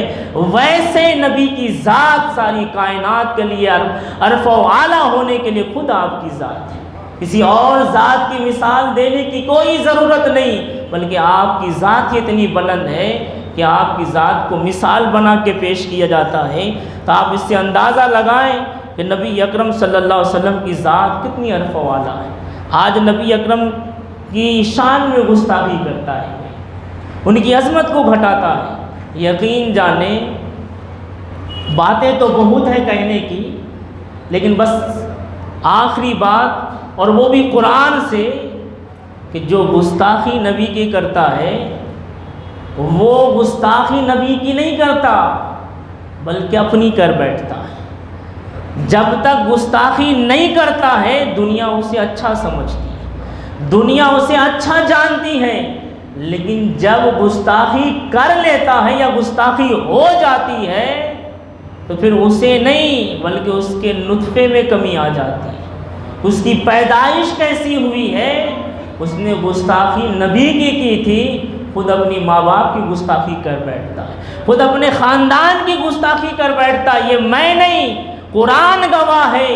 Speaker 1: ویسے نبی کی ذات ساری کائنات کے لیے عرفہ و اعلیٰ ہونے کے لیے خود آپ کی ذات ہے۔ کسی اور ذات کی مثال دینے کی کوئی ضرورت نہیں، بلکہ آپ کی ذات ہی اتنی بلند ہے کہ آپ کی ذات کو مثال بنا کے پیش کیا جاتا ہے۔ تو آپ اس سے اندازہ لگائیں کہ نبی اکرم صلی اللہ علیہ وسلم کی ذات کتنی عرفہ و اعلیٰ ہے۔ آج نبی اکرم کی شان میں گستاخی کرتا ہے، ان کی عظمت کو گھٹاتا ہے۔ یقین جانیں، باتیں تو بہت ہیں کہنے کی، لیکن بس آخری بات، اور وہ بھی قرآن سے، کہ جو گستاخی نبی کی کرتا ہے وہ گستاخی نبی کی نہیں کرتا بلکہ اپنی کر بیٹھتا ہے۔ جب تک گستاخی نہیں کرتا ہے دنیا اسے اچھا سمجھتی ہے، دنیا اسے اچھا جانتی ہے، لیکن جب گستاخی کر لیتا ہے یا گستاخی ہو جاتی ہے تو پھر اسے نہیں بلکہ اس کے نطفے میں کمی آ جاتی ہے۔ اس کی پیدائش کیسی ہوئی ہے؟ اس نے گستاخی نبی کی تھی، خود اپنی ماں باپ کی گستاخی کر بیٹھتا ہے، خود اپنے خاندان کی گستاخی کر بیٹھتا ہے۔ یہ میں نہیں، قرآن گواہ ہے،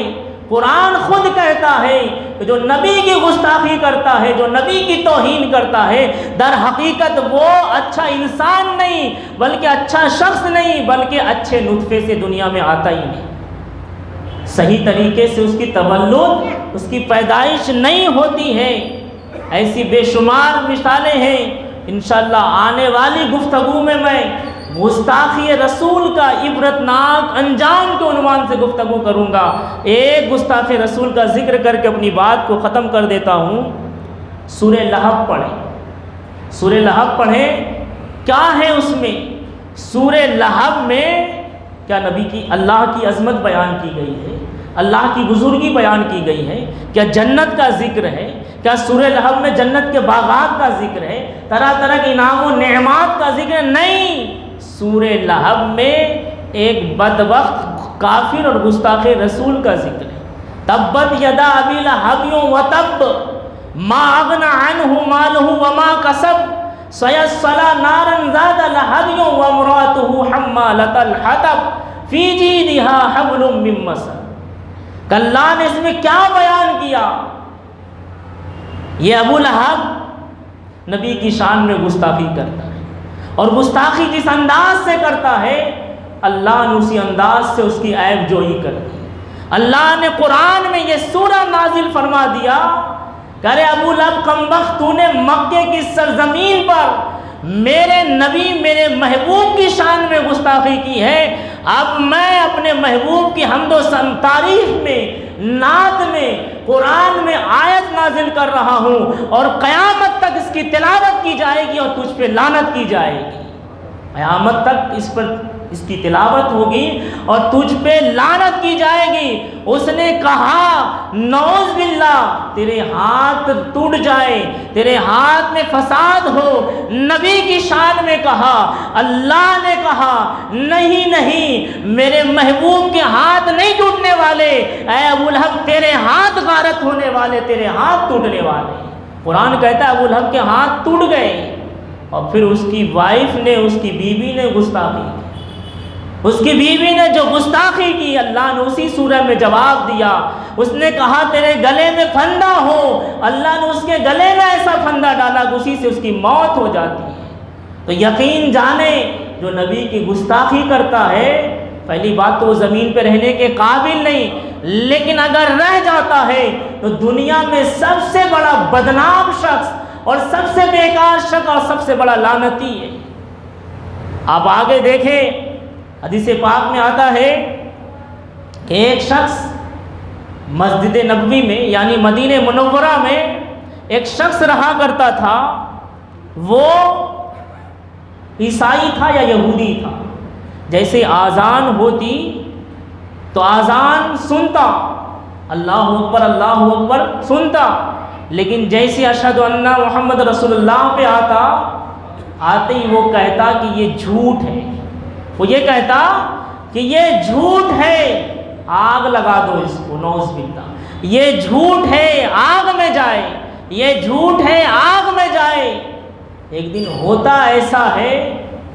Speaker 1: قرآن خود کہتا ہے کہ جو نبی کی گستاخی کرتا ہے، جو نبی کی توہین کرتا ہے، در حقیقت وہ اچھا انسان نہیں بلکہ اچھا شخص نہیں بلکہ اچھے نطفے سے دنیا میں آتا ہی نہیں، صحیح طریقے سے اس کی تولد، اس کی پیدائش نہیں ہوتی ہے۔ ایسی بے شمار مثالیں ہیں۔ انشاءاللہ آنے والی گفتگو میں گستاخی رسول کا عبرتناک انجام کے عنوان سے گفتگو کروں گا۔ ایک گستاخ رسول کا ذکر کر کے اپنی بات کو ختم کر دیتا ہوں۔ سورہ لہب پڑھیں، سورہ لہب پڑھیں، کیا ہے اس میں؟ سورہ لہب میں کیا نبی کی اللہ کی عظمت بیان کی گئی ہے، اللہ کی بزرگی بیان کی گئی ہے، کیا جنت کا ذکر ہے، کیا سورہ لہب میں جنت کے باغات کا ذکر ہے، طرح طرح کے انعام و نعمات کا ذکر ہے؟ نہیں، سورہ لہب میں ایک بدبخت کافر اور گستاخ رسول کا ذکر ہے۔ تبت یدا ابی لہب وتب ما اغنی عنہ مالہ وما کسب سیصلی نارا ذات لہب وامرأتہ حمالۃ الحطب فی جیدها حبل من مسد۔ اللہ نے اس میں کیا بیان کیا؟ یہ ابو لہب نبی کی شان میں گستاخی کرتا ہے، اور گستاخی جس انداز سے کرتا ہے اللہ نے اسی انداز سے اس کی عیب جوئی کر دی۔ اللہ نے قرآن میں یہ سورہ نازل فرما دیا کہ ارے ابو لہب کمبخت، تو نے مکے کی سرزمین پر میرے نبی، میرے محبوب کی شان میں گستاخی کی ہے، اب میں اپنے محبوب کی حمد و تعریف میں، نعت میں، قرآن میں آیت نازل کر رہا ہوں، اور قیامت تک اس کی تلاوت کی جائے گی اور تجھ پہ لعنت کی جائے گی۔ قیامت تک اس کی تلاوت ہوگی اور تجھ پہ لعنت کی جائے گی۔ اس نے کہا نعوذ باللہ تیرے ہاتھ ٹوٹ جائے، تیرے ہاتھ میں فساد ہو۔ نبی کی شان میں کہا، اللہ نے کہا نہیں نہیں، میرے محبوب کے ہاتھ نہیں ٹوٹنے والے، اے ابو لہب تیرے ہاتھ غارت ہونے والے، تیرے ہاتھ ٹوٹنے والے۔ قرآن کہتا ہے ابو لہب کے ہاتھ ٹوٹ گئے، اور پھر اس کی وائف نے، اس کی بیوی نے گستاخی کی۔ اس کی بیوی نے جو گستاخی کی اللہ نے اسی سورہ میں جواب دیا. اس نے کہا تیرے گلے میں پھندا ہو, اللہ نے اس کے گلے میں ایسا پھندا ڈالا کہ اسی سے اس کی موت ہو جاتی ہے. تو یقین جانے جو نبی کی گستاخی کرتا ہے, پہلی بات تو وہ زمین پہ رہنے کے قابل نہیں, لیکن اگر رہ جاتا ہے تو دنیا میں سب سے بڑا بدنام شخص اور سب سے بیکار شخص اور سب سے بڑا لعنتی ہے. آپ آگے دیکھیں, حدیث پاک میں آتا ہے کہ ایک شخص مسجد نبوی میں یعنی مدینہ منورہ میں ایک شخص رہا کرتا تھا. وہ عیسائی تھا یا یہودی تھا. جیسے آذان ہوتی تو آذان سنتا, اللہ اکبر سنتا, لیکن جیسے اشہد ان محمد رسول اللہ پہ آتے ہی وہ کہتا کہ یہ جھوٹ ہے. وہ یہ کہتا کہ یہ جھوٹ ہے, آگ لگا دو اس کو, نعوذ باللہ, یہ جھوٹ ہے آگ میں جائے, یہ جھوٹ ہے آگ میں جائے. ایک دن ہوتا ایسا ہے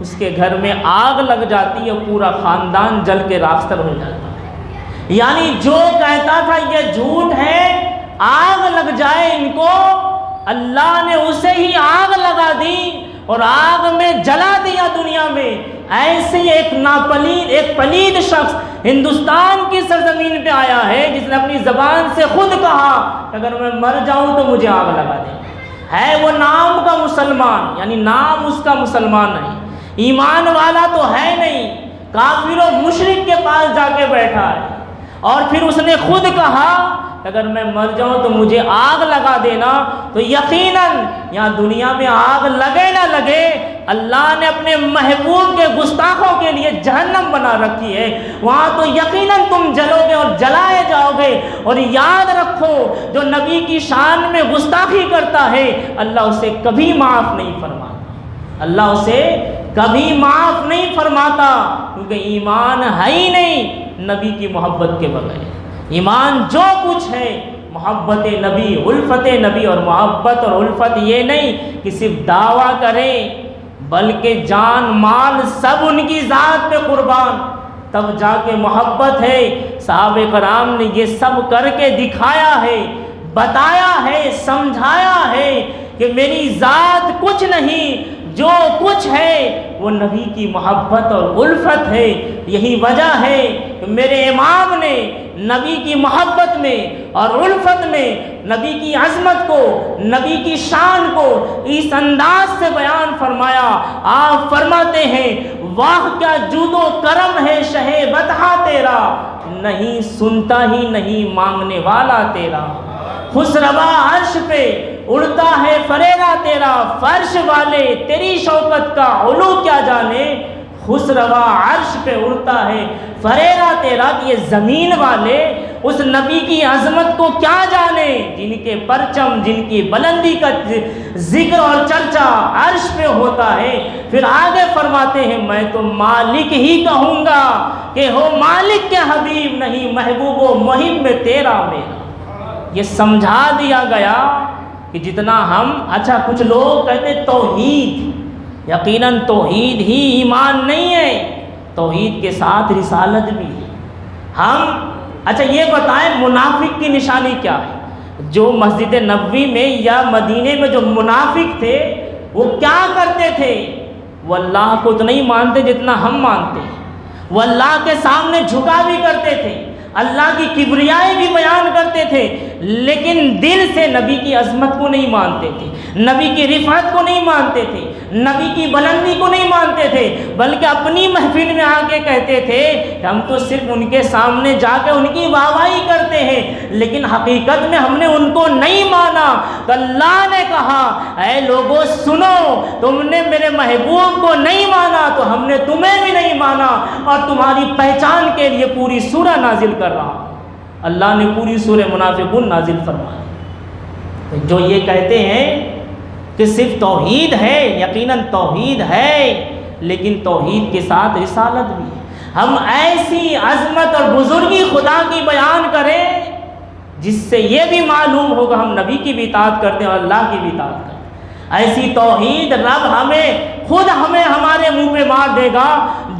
Speaker 1: اس کے گھر میں آگ لگ جاتی ہے, پورا خاندان جل کے راکھتر ہو جاتا ہے. یعنی جو کہتا تھا یہ جھوٹ ہے آگ لگ جائے ان کو, اللہ نے اسے ہی آگ لگا دی اور آگ میں جلا دیا دنیا میں. ایسے ایک پلید شخص ہندوستان کی سرزمین پہ آیا ہے جس نے اپنی زبان سے خود کہا کہ اگر میں مر جاؤں تو مجھے آگ لگا دے. ہے وہ نام کا مسلمان, یعنی نام اس کا مسلمان نہیں, ایمان والا تو ہے نہیں, کافر و مشرک کے پاس جا کے بیٹھا ہے. اور پھر اس نے خود کہا کہ اگر میں مر جاؤں تو مجھے آگ لگا دینا. تو یقیناً یہاں دنیا میں آگ لگے نہ لگے, اللہ نے اپنے محبوب کے گستاخوں کے لیے جہنم بنا رکھی ہے. وہاں تو یقیناً تم جلو گے اور جلائے جاؤ گے. اور یاد رکھو جو نبی کی شان میں گستاخی کرتا ہے اللہ اسے کبھی معاف نہیں فرماتا, اللہ اسے کبھی معاف نہیں فرماتا, کیونکہ ایمان ہے ہی نہیں نبی کی محبت کے بغیر. ایمان جو کچھ ہے محبت نبی, الفت نبی. اور محبت اور الفت یہ نہیں کہ صرف دعویٰ کریں, بلکہ جان مال سب ان کی ذات پہ قربان, تب جا کے محبت ہے. صحابہ کرام نے یہ سب کر کے دکھایا ہے, بتایا ہے, سمجھایا ہے کہ میری ذات کچھ نہیں, جو کچھ ہے وہ نبی کی محبت اور الفت ہے. یہی وجہ ہے کہ میرے امام نے نبی کی محبت میں اور الفت میں نبی کی عظمت کو, نبی کی شان کو اس انداز سے بیان فرمایا. آپ فرماتے ہیں واہ کیا جود و کرم ہے شہ بطحہ تیرا, نہیں سنتا ہی نہیں مانگنے والا تیرا. خسروا عرش پہ اڑتا ہے فریرا تیرا, فرش والے تیری شوکت کا علو کیا جانے. خسروا عرش پہ اڑتا ہے فریرا تیرا, کہ یہ زمین والے اس نبی کی عظمت کو کیا جانے جن کے پرچم, جن کی بلندی کا ذکر اور چرچا عرش پہ ہوتا ہے. پھر آگے فرماتے ہیں میں تو مالک ہی کہوں گا کہ ہو مالک کے حبیب, نہیں محبوب و محب میں تیرا میرا. یہ سمجھا دیا گیا کہ جتنا ہم, اچھا کچھ لوگ کہتے توحید, یقیناً توحید ہی ایمان نہیں ہے, توحید کے ساتھ رسالت بھی ہے. ہم اچھا یہ بتائیں منافق کی نشانی کیا ہے. جو مسجد نبوی میں یا مدینے میں جو منافق تھے وہ کیا کرتے تھے, وہ اللہ کو تو نہیں مانتے جتنا ہم مانتے ہیں, وہ اللہ کے سامنے جھکا بھی کرتے تھے, اللہ کی کبریائی بھی بیان کرتے تھے, لیکن دل سے نبی کی عظمت کو نہیں مانتے تھے, نبی کی رفعت کو نہیں مانتے تھے, نبی کی بلندی کو نہیں مانتے تھے, بلکہ اپنی محفل میں آ کے کہتے تھے کہ ہم تو صرف ان کے سامنے جا کے ان کی واہواہی کرتے ہیں, لیکن حقیقت میں ہم نے ان کو نہیں مانا. تو اللہ نے کہا اے لوگوں سنو, تم نے میرے محبوب کو نہیں مانا تو ہم نے تمہیں بھی نہیں مانا, اور تمہاری پہچان کے لیے پوری سورہ نازل کر رہا ہوں. اللہ نے پوری سورہ منافقون نازل فرمائی. جو یہ کہتے ہیں کہ صرف توحید ہے, یقیناً توحید ہے, لیکن توحید کے ساتھ رسالت بھی ہے. ہم ایسی عظمت اور بزرگی خدا کی بیان کریں جس سے یہ بھی معلوم ہوگا ہم نبی کی بھی اطاعت کرتے ہیں اور اللہ کی بھی اطاعت کرتے ہیں. ایسی توحید رب ہمیں خود ہمارے منہ پہ مار دے گا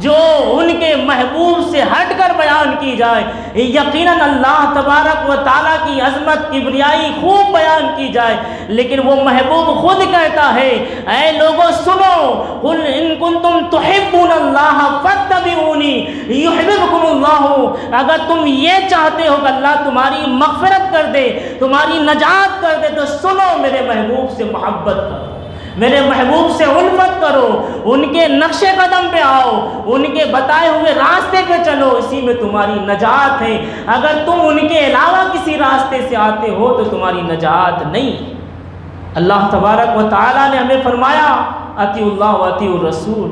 Speaker 1: جو ان کے محبوب سے ہٹ کر بیان کی جائے، یقیناً اللہ تبارک و تعالیٰ کی عظمت کبریائی خوب بیان کی جائے، لیکن وہ محبوب خود کہتا ہے اے لوگوں سنو، قل ان کنتم تحبون اللہ فاتبعونی یحببکم اللہ، اگر تم یہ چاہتے ہو کہ اللہ تمہاری مغفرت کر دے، تمہاری نجات کر دے، تو سنو میرے محبوب سے محبت کرو، میرے محبوب سے الفت کرو، ان کے نقش قدم پہ آؤ، ان کے بتائے ہوئے راستے پہ چلو، اسی میں تمہاری نجات ہے۔ اگر تم ان کے علاوہ کسی راستے سے آتے ہو تو تمہاری نجات نہیں۔ اللہ تبارک و تعالیٰ نے ہمیں فرمایا اطیعوا اللہ واطیعوا الرسول،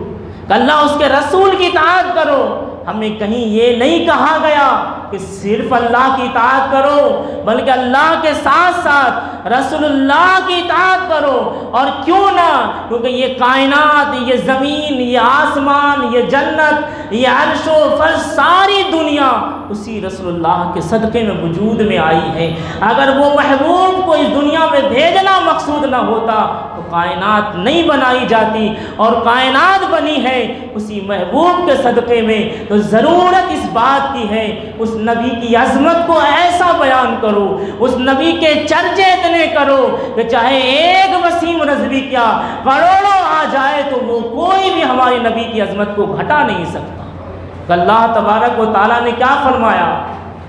Speaker 1: کہ اللہ اس کے رسول کی اطاعت کرو۔ ہمیں کہیں یہ نہیں کہا گیا کہ صرف اللہ کی اطاعت کرو، بلکہ اللہ کے ساتھ ساتھ رسول اللہ کی اطاعت کرو۔ اور کیوں نہ، کیونکہ یہ کائنات، یہ زمین، یہ آسمان، یہ جنت، یہ عرش و فرش، ساری دنیا اسی رسول اللہ کے صدقے میں وجود میں آئی ہے۔ اگر وہ محبوب کو اس دنیا میں بھیجنا مقصود نہ ہوتا تو کائنات نہیں بنائی جاتی، اور کائنات بنی ہے اسی محبوب کے صدقے میں۔ تو ضرورت اس بات کی ہے اس نبی کی عظمت کو ایسا بیان کرو، اس نبی کے چرچے اتنے کرو کہ چاہے ایک وسیم رضوی کیا کروڑوں آ جائے تو وہ کوئی بھی ہمارے نبی کی عظمت کو گھٹا نہیں سکتا۔ کہ اللہ تبارک و تعالیٰ نے کیا فرمایا،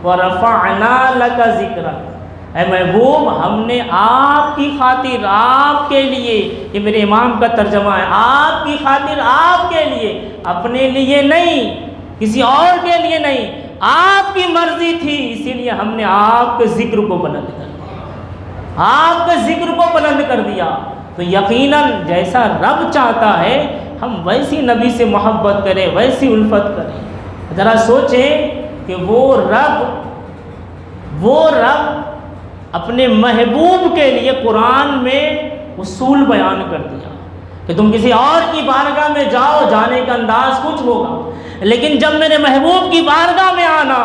Speaker 1: وَرَفَعْنَا لَكَ ذِكْرَكَ، اے محبوب ہم نے آپ کی خاطر، آپ کے لیے، یہ میرے امام کا ترجمہ ہے، آپ کی خاطر، آپ کے لیے، اپنے لیے نہیں، کسی اور کے لیے نہیں، آپ کی مرضی تھی، اسی لیے ہم نے آپ کے ذکر کو بلند کر دیا، آپ کے ذکر کو بلند کر دیا۔ تو یقیناً جیسا رب چاہتا ہے ہم ویسی نبی سے محبت کریں، ویسی الفت کریں۔ ذرا سوچیں کہ وہ رب اپنے محبوب کے لیے قرآن میں اصول بیان کر دیا کہ تم کسی اور کی بارگاہ میں جاؤ، جانے کا انداز کچھ ہوگا، لیکن جب میرے محبوب کی بارگاہ میں آنا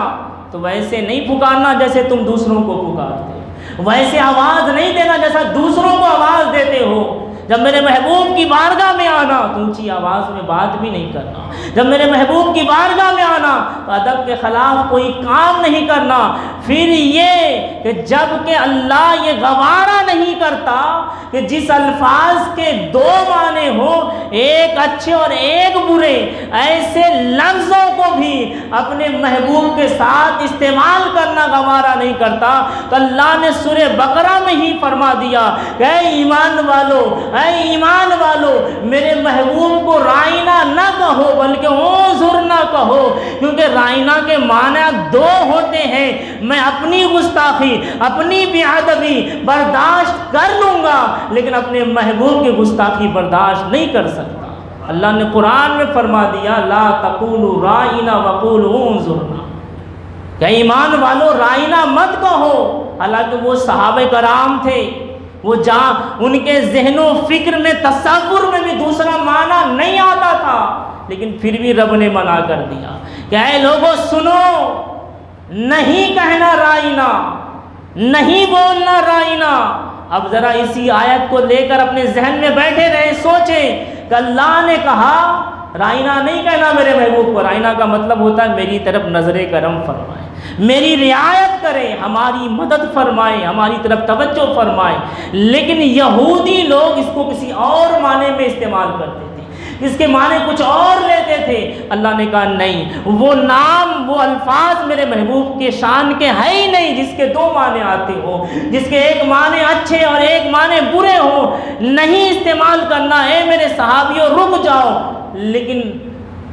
Speaker 1: تو ویسے نہیں پکارنا جیسے تم دوسروں کو پکارتے ہو، ویسے آواز نہیں دینا جیسا دوسروں کو آواز دیتے ہو۔ جب میرے محبوب کی بارگاہ میں آنا تو اونچی آواز میں بات بھی نہیں کرنا، جب میرے محبوب کی بارگاہ میں آنا تو ادب کے خلاف کوئی کام نہیں کرنا۔ پھر یہ کہ جب کہ اللہ یہ گوارا نہیں کرتا کہ جس الفاظ کے دو معنی ہوں، ایک اچھے اور ایک برے، ایسے لفظوں کو بھی اپنے محبوب کے ساتھ استعمال کرنا گوارا نہیں کرتا، تو اللہ نے سورہ بقرہ میں ہی فرما دیا کہ اے ایمان والو میرے محبوب کو رائنا نہ کہو بلکہ انظر نہ کہو، کیونکہ رائنا کے معنی دو ہوتے ہیں۔ میں اپنی گستاخی، اپنی بے ادبی برداشت کر لوں گا، لیکن اپنے محبوب کی گستاخی برداشت نہیں کر سکتا۔ اللہ نے قرآن میں فرما دیا لا تقولوا رائنا وقولوا انظرنا، کہ ایمان والو رائنا مت کہو۔ حالانکہ وہ صحابہ کرام تھے، وہ ان کے ذہن و فکر میں، تصور میں بھی دوسرا معنی نہیں آتا تھا، لیکن پھر بھی رب نے منع کر دیا کہ اے لوگوں سنو، نہیں کہنا رائنا، نہیں بولنا رائنا۔ اب ذرا اسی آیت کو لے کر اپنے ذہن میں بیٹھے رہے، سوچیں کہ اللہ نے کہا رائنا نہیں کہنا میرے محبوب کو۔ رائنا کا مطلب ہوتا ہے میری طرف نظر کرم فرمائے، میری رعایت کرے، ہماری مدد فرمائے، ہماری طرف توجہ فرمائے۔ لیکن یہودی لوگ اس کو کسی اور معنی میں استعمال کرتے تھے، اس کے معنی کچھ اور لیتے تھے۔ اللہ نے کہا نہیں، وہ نام، وہ الفاظ میرے محبوب کے شان کے ہے ہی نہیں جس کے دو معنی آتے ہوں، جس کے ایک معنی اچھے اور ایک معنی برے ہوں، نہیں استعمال کرنا۔ اے میرے صحابیوں رک جاؤ۔ لیکن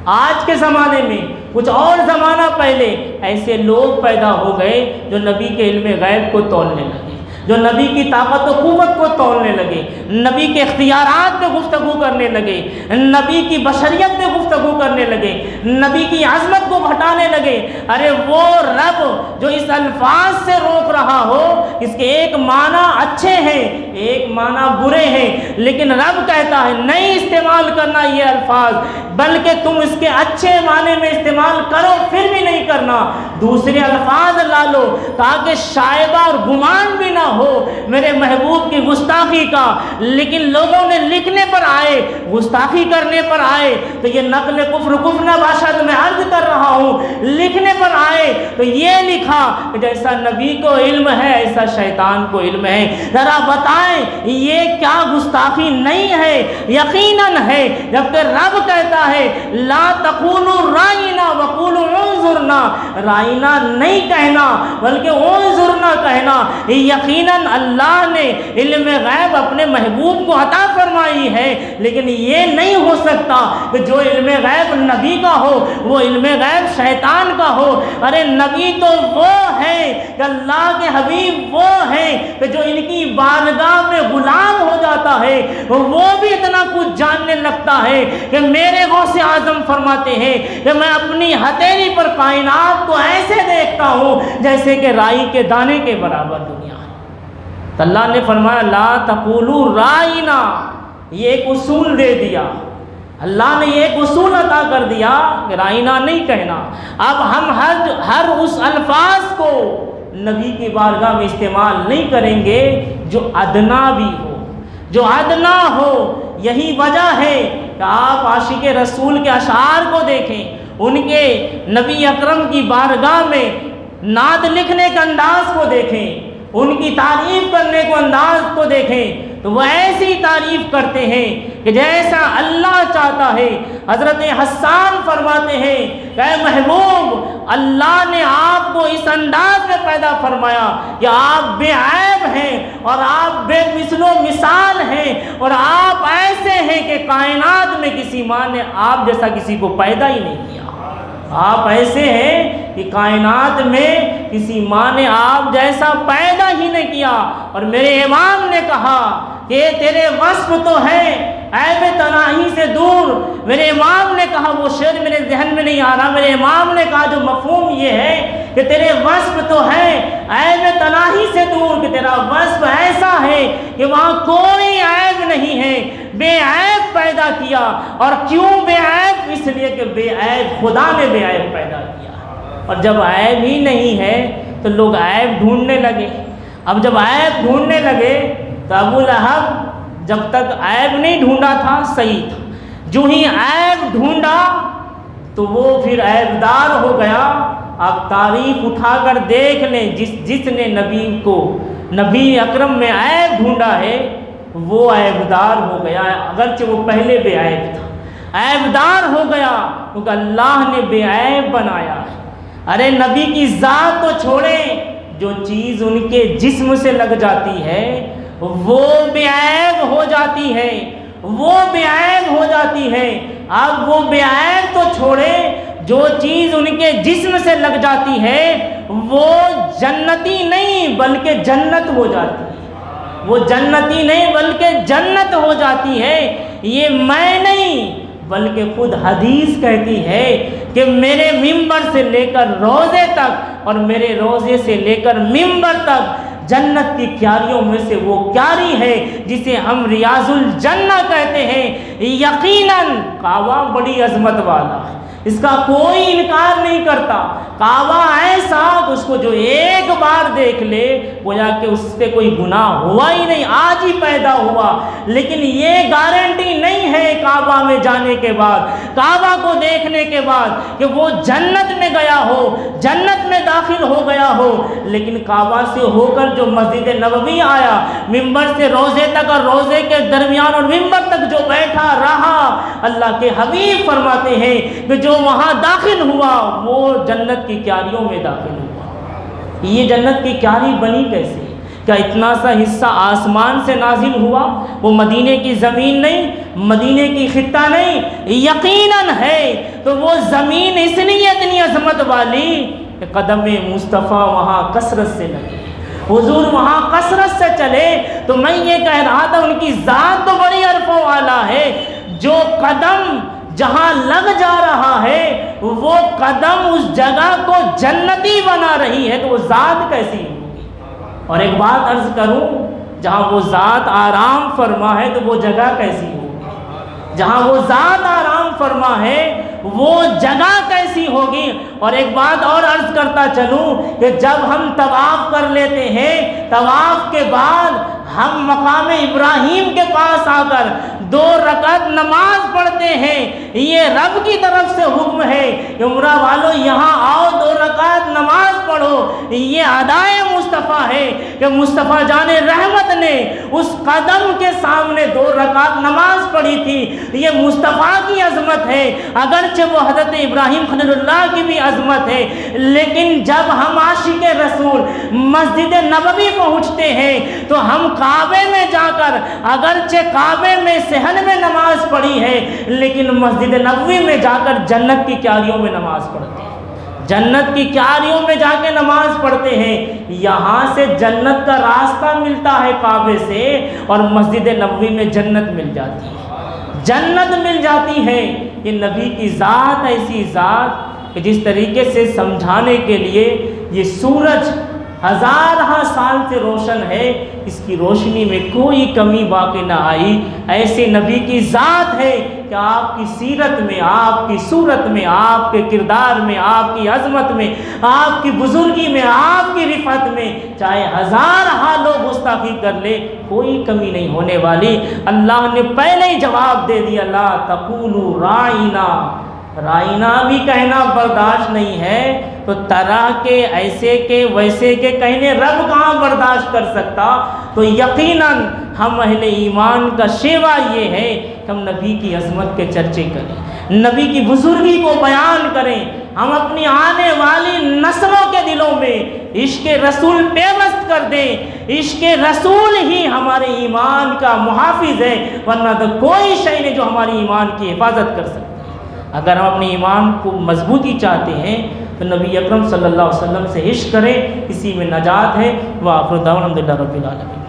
Speaker 1: آج کے زمانے میں، کچھ اور زمانہ پہلے، ایسے لوگ پیدا ہو گئے جو نبی کے علم غیب کو تولنے لگے، جو نبی کی طاقت و قوت کو تولنے لگے، نبی کے اختیارات پہ گفتگو کرنے لگے، نبی کی بشریت پہ گفتگو کرنے لگے، نبی کی عظمت کو گھٹانے لگے۔ ارے وہ رب جو اس الفاظ سے روک رہا ہو، اس کے ایک معنی اچھے ہیں، ایک معنی برے ہیں، لیکن رب کہتا ہے نہیں استعمال کرنا یہ الفاظ، بلکہ تم اس کے اچھے معنی میں استعمال کرو، پھر بھی نہیں کرنا، دوسرے الفاظ لا لو تاکہ شائبہ اور گمان بھی نہ ہو میرے محبوب کی گستاخی کا۔ لیکن لوگوں نے لکھنے پر آئے، گستاخی کرنے پر آئے تو یہ نقل کفر نہ باشد، میں عرض کر رہا ہوں، لکھنے پر آئے تو یہ لکھا کہ جیسا نبی کو علم ہے ایسا شیطان کو علم ہے۔ ذرا بتائیں یہ کیا گستاخی نہیں ہے؟ یقیناً ہے، جبکہ رب کہتا ہے لا تقولوا رائنا وقولوا انظرنا، رائنا نہیں کہنا بلکہ انظرنا کہنا۔ یقیناً اللہ نے علم غیب اپنے محبوب کو عطا فرمائی ہے، لیکن یہ نہیں ہو سکتا کہ جو علم غیب نبی کا ہو وہ علم غیب شیطان کا ہو۔ ارے نبی تو وہ ہے کہ اللہ کے حبیب وہ ہیں کہ جو ان کی بارگاہ میں غلام ہو جاتا ہے، وہ بھی اتنا کچھ جاننے لگتا ہے کہ میرے غوث اعظم فرماتے ہیں کہ میں اپنی ہتھیلی پر کائنات کو ایسے دیکھتا ہوں جیسے کہ رائی کے دانے کے برابر دنیا ہے۔ تو اللہ نے فرمایا لا تقولوا رائنا، یہ ایک اصول دے دیا، اللہ نے یہ ایک اصول عطا کر دیا کہ رائنا نہیں کہنا۔ اب ہم ہر اس الفاظ کو نبی کی بارگاہ میں استعمال نہیں کریں گے جو ادنا بھی ہو، جو ادنا ہو۔ یہی وجہ ہے کہ آپ عاشق رسول کے اشعار کو دیکھیں، ان کے نبی اکرم کی بارگاہ میں نعت لکھنے کے انداز کو دیکھیں، ان کی تعریف کرنے کو انداز کو دیکھیں تو وہ ایسی تعریف کرتے ہیں کہ جیسا اللہ چاہتا ہے۔ حضرت حسان فرماتے ہیں کہ اے محبوب، اللہ نے آپ کو اس انداز میں پیدا فرمایا کہ آپ بے عیب ہیں اور آپ بے مثل و مثال ہیں، اور آپ ایسے ہیں کہ کائنات میں کسی ماں نے آپ جیسا کسی کو پیدا ہی نہیں کیا۔ آپ ایسے ہیں کہ کائنات میں کسی ماں نے آپ جیسا پیدا ہی نہیں کیا۔ اور میرے امام نے کہا کہ تیرے وصف تو ہے عیب تناہی سے دور۔ میرے امام نے کہا، وہ شعر میرے ذہن میں نہیں آ رہا، میرے امام نے کہا جو مفہوم یہ ہے کہ تیرے وصف تو ہے عیب تناہی سے دور، کہ تیرا وصف ایسا ہے کہ وہاں کوئی عیب نہیں ہے، بے عیب پیدا کیا۔ اور کیوں بے عیب؟ اس لیے کہ بے عیب خدا نے بے عیب پیدا کیا، اور جب عیب ہی نہیں ہے تو لوگ عیب ڈھونڈنے لگے۔ اب جب عیب ڈھونڈنے لگے تو ابو لہب جب تک عیب نہیں ڈھونڈا تھا صحیح تھا، جو ہی عیب ڈھونڈا تو وہ پھر عیب دار ہو گیا۔ اب تاریخ اٹھا کر دیکھ لیں، جس نے نبی کو نبی اکرم میں عیب ڈھونڈا ہے وہ عیب دار ہو گیا، اگرچہ وہ پہلے بے عیب تھا، عیب دار ہو گیا کیونکہ اللہ نے بے عیب بنایا ہے۔ ارے نبی کی ذات تو چھوڑیں، جو چیز ان کے جسم سے لگ جاتی ہے وہ بے عیب ہو جاتی ہے، وہ بے عیب ہو جاتی ہے۔ اب وہ بے عیب تو چھوڑے، جو چیز ان کے جسم سے لگ جاتی ہے وہ جنتی نہیں بلکہ جنت ہو جاتی ہے، وہ جنتی نہیں بلکہ جنت ہو جاتی ہے۔ یہ میں نہیں بلکہ خود حدیث کہتی ہے کہ میرے ممبر سے لے کر روضے تک اور میرے روضے سے لے کر ممبر تک جنت کی کیاریوں میں سے وہ کیاری ہے جسے ہم ریاض الجنہ کہتے ہیں۔ یقیناً کعبہ بڑی عظمت والا ہے، اس کا کوئی انکار نہیں کرتا۔ کعبہ ایسا کہ اس کو جو ایک بار دیکھ لے گویا کہ اس سے کوئی گناہ ہوا ہی نہیں، آج ہی پیدا ہوا۔ لیکن یہ گارنٹی نہیں ہے کعبہ میں جانے کے بعد، کعبہ کو دیکھنے کے بعد کہ وہ جنت میں گیا ہو، جنت میں داخل ہو گیا ہو۔ لیکن کعبہ سے ہو کر جو مسجد نبوی آیا، ممبر سے روضے تک اور روضے کے درمیان اور ممبر تک جو بیٹھا رہا، اللہ کے حبیب فرماتے ہیں کہ جو وہاں داخل ہوا وہ جنت کی کیاریوں میں داخل ہوا۔ یہ جنت کی کیاری بنی کیسے؟ کیا اتنا سا حصہ آسمان سے نازل ہوا؟ وہ مدینے کی زمین نہیں، مدینے کی خطہ نہیں، یقیناً ہے۔ تو وہ زمین اس لیے اتنی عظمت والی کہ قدم مصطفیٰ وہاں کثرت سے لگے، حضور وہاں کثرت سے چلے۔ تو میں یہ کہہ رہا تھا ان کی ذات تو بڑی عرفوں والا ہے، جو قدم جہاں لگ جا رہا ہے وہ قدم اس جگہ کو جنتی بنا رہی ہے، تو وہ ذات کیسی ہوگی؟ اور ایک بات عرض کروں، جہاں وہ ذات آرام فرما ہے تو وہ جگہ کیسی ہوگی؟ جہاں وہ ذات آرام فرما ہے وہ جگہ کیسی ہوگی؟ اور ایک بات اور عرض کرتا چلوں کہ جب ہم طواف کر لیتے ہیں، طواف کے بعد ہم مقام ابراہیم کے پاس آ کر 2 رکعت نماز پڑھتے ہیں، یہ رب کی طرف سے حکم ہے کہ عمرہ والو یہاں آؤ 2 رکعت نماز پڑھو۔ یہ ادائے مصطفیٰ ہے کہ مصطفیٰ جان رحمت نے اس قدم کے سامنے 2 رکعت نماز پڑھی تھی۔ یہ مصطفیٰ کی عظمت ہے، اگرچہ وہ حضرت ابراہیم خلیل اللہ کی بھی عظمت ہے، لیکن جب ہم عاشق رسول مسجد نبوی پہنچتے ہیں تو ہم کعبے میں جا کر، اگرچہ کعبے میں صحن میں نماز پڑھی ہے، لیکن مسجد نبوی میں جا کر جنت کی کیاریوں میں نماز پڑھتے ہیں، جنت کی کیاریوں میں جا کے نماز پڑھتے ہیں۔ یہاں سے جنت کا راستہ ملتا ہے کعبے سے، اور مسجد نبوی میں جنت مل جاتی ہے، جنت مل جاتی ہے۔ یہ نبی کی ذات ایسی ذات کہ جس طریقے سے سمجھانے کے لیے یہ سورج 1000 سال سے روشن ہے، اس کی روشنی میں کوئی کمی باقی نہ آئی۔ ایسے نبی کی ذات ہے کہ آپ کی سیرت میں، آپ کی صورت میں، آپ کے کردار میں، آپ کی عظمت میں، آپ کی بزرگی میں، آپ کی رفعت میں چاہے 1000 لوگ گستاخی کر لے کوئی کمی نہیں ہونے والی۔ اللہ نے پہلے ہی جواب دے دیا، لا تقولوا رائنا، رائنا بھی کہنا برداشت نہیں ہے تو طرح کے ایسے کے ویسے کے کہنے رب کہاں برداشت کر سکتا؟ تو یقیناً ہم اہل ایمان کا شیوا یہ ہے کہ ہم نبی کی عظمت کے چرچے کریں، نبی کی بزرگی کو بیان کریں، ہم اپنی آنے والی نسلوں کے دلوں میں عشق رسول پیوست کر دیں۔ عشق رسول ہی ہمارے ایمان کا محافظ ہے، ورنہ تو کوئی شے نہیں جو ہماری ایمان کی حفاظت کر سکتے۔ اگر ہم اپنے ایمان کو مضبوطی چاہتے ہیں تو نبی اکرم صلی اللہ علیہ وسلم سے عشق کریں، اسی میں نجات ہے۔ وآخر دعوانا الحمدللہ رب العالمین۔